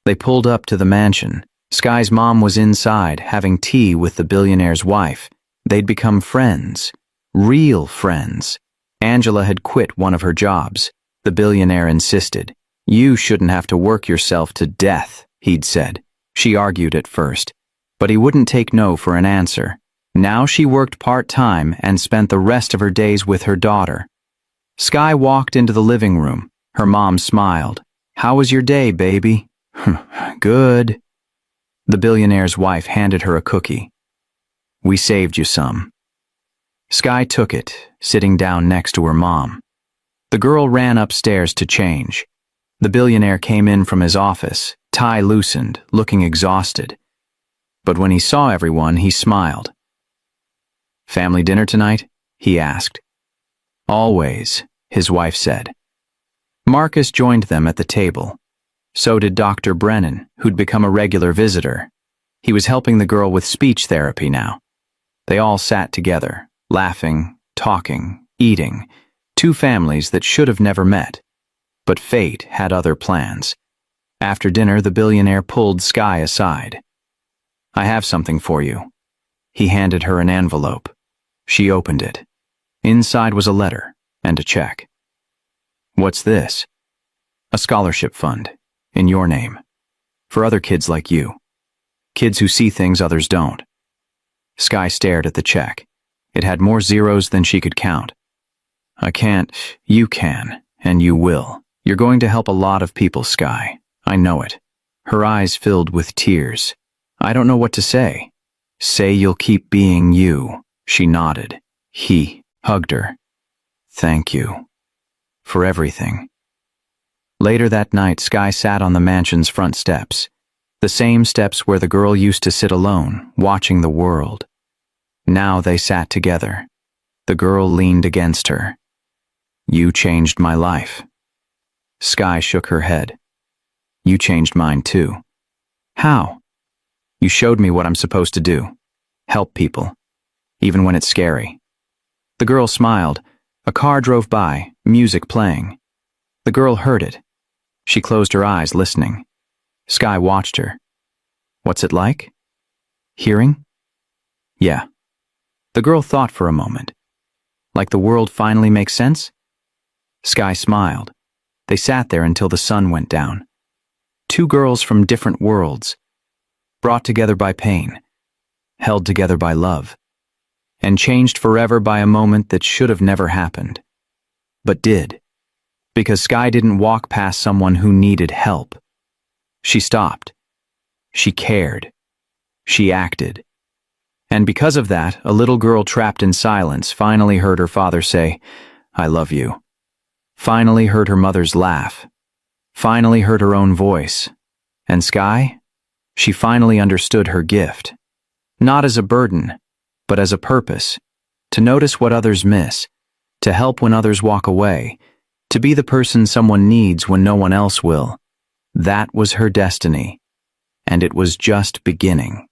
They pulled up to the mansion. Sky's mom was inside, having tea with the billionaire's wife. They'd become friends. Real friends. Angela had quit one of her jobs. The billionaire insisted. "You shouldn't have to work yourself to death," he'd said. She argued at first, but he wouldn't take no for an answer. Now she worked part-time and spent the rest of her days with her daughter. Sky walked into the living room. Her mom smiled. "How was your day, baby?" "Good." The billionaire's wife handed her a cookie. "We saved you some." Sky took it, sitting down next to her mom. The girl ran upstairs to change. The billionaire came in from his office, tie loosened, looking exhausted. But when he saw everyone, he smiled. "Family dinner tonight?" he asked. "Always," his wife said. Marcus joined them at the table. So did Dr. Brennan, who'd become a regular visitor. He was helping the girl with speech therapy now. They all sat together, laughing, talking, eating, two families that should have never met. But fate had other plans. After dinner, the billionaire pulled Sky aside. "I have something for you." He handed her an envelope. She opened it. Inside was a letter and a check. "What's this?" "A scholarship fund, in your name. For other kids like you. Kids who see things others don't." Sky stared at the check. It had more zeros than she could count. "I can't. You can, and you will. You're going to help a lot of people, Sky. I know it." Her eyes filled with tears. "I don't know what to say." "Say you'll keep being you." She nodded. He hugged her. "Thank you. For everything." Later that night, Sky sat on the mansion's front steps. The same steps where the girl used to sit alone, watching the world. Now they sat together. The girl leaned against her. "You changed my life." Sky shook her head. "You changed mine too." "How?" "You showed me what I'm supposed to do. Help people. Even when it's scary." The girl smiled. A car drove by, music playing. The girl heard it. She closed her eyes, listening. Sky watched her. "What's it like?" "Hearing?" "Yeah." The girl thought for a moment. "Like the world finally makes sense?" Sky smiled. They sat there until the sun went down. Two girls from different worlds, brought together by pain, held together by love, and changed forever by a moment that should have never happened, but did, because Sky didn't walk past someone who needed help. She stopped. She cared. She acted. And because of that, a little girl trapped in silence finally heard her father say, "I love you." Finally heard her mother's laugh. Finally heard her own voice. And Sky? She finally understood her gift. Not as a burden, but as a purpose. To notice what others miss. To help when others walk away. To be the person someone needs when no one else will. That was her destiny. And it was just beginning.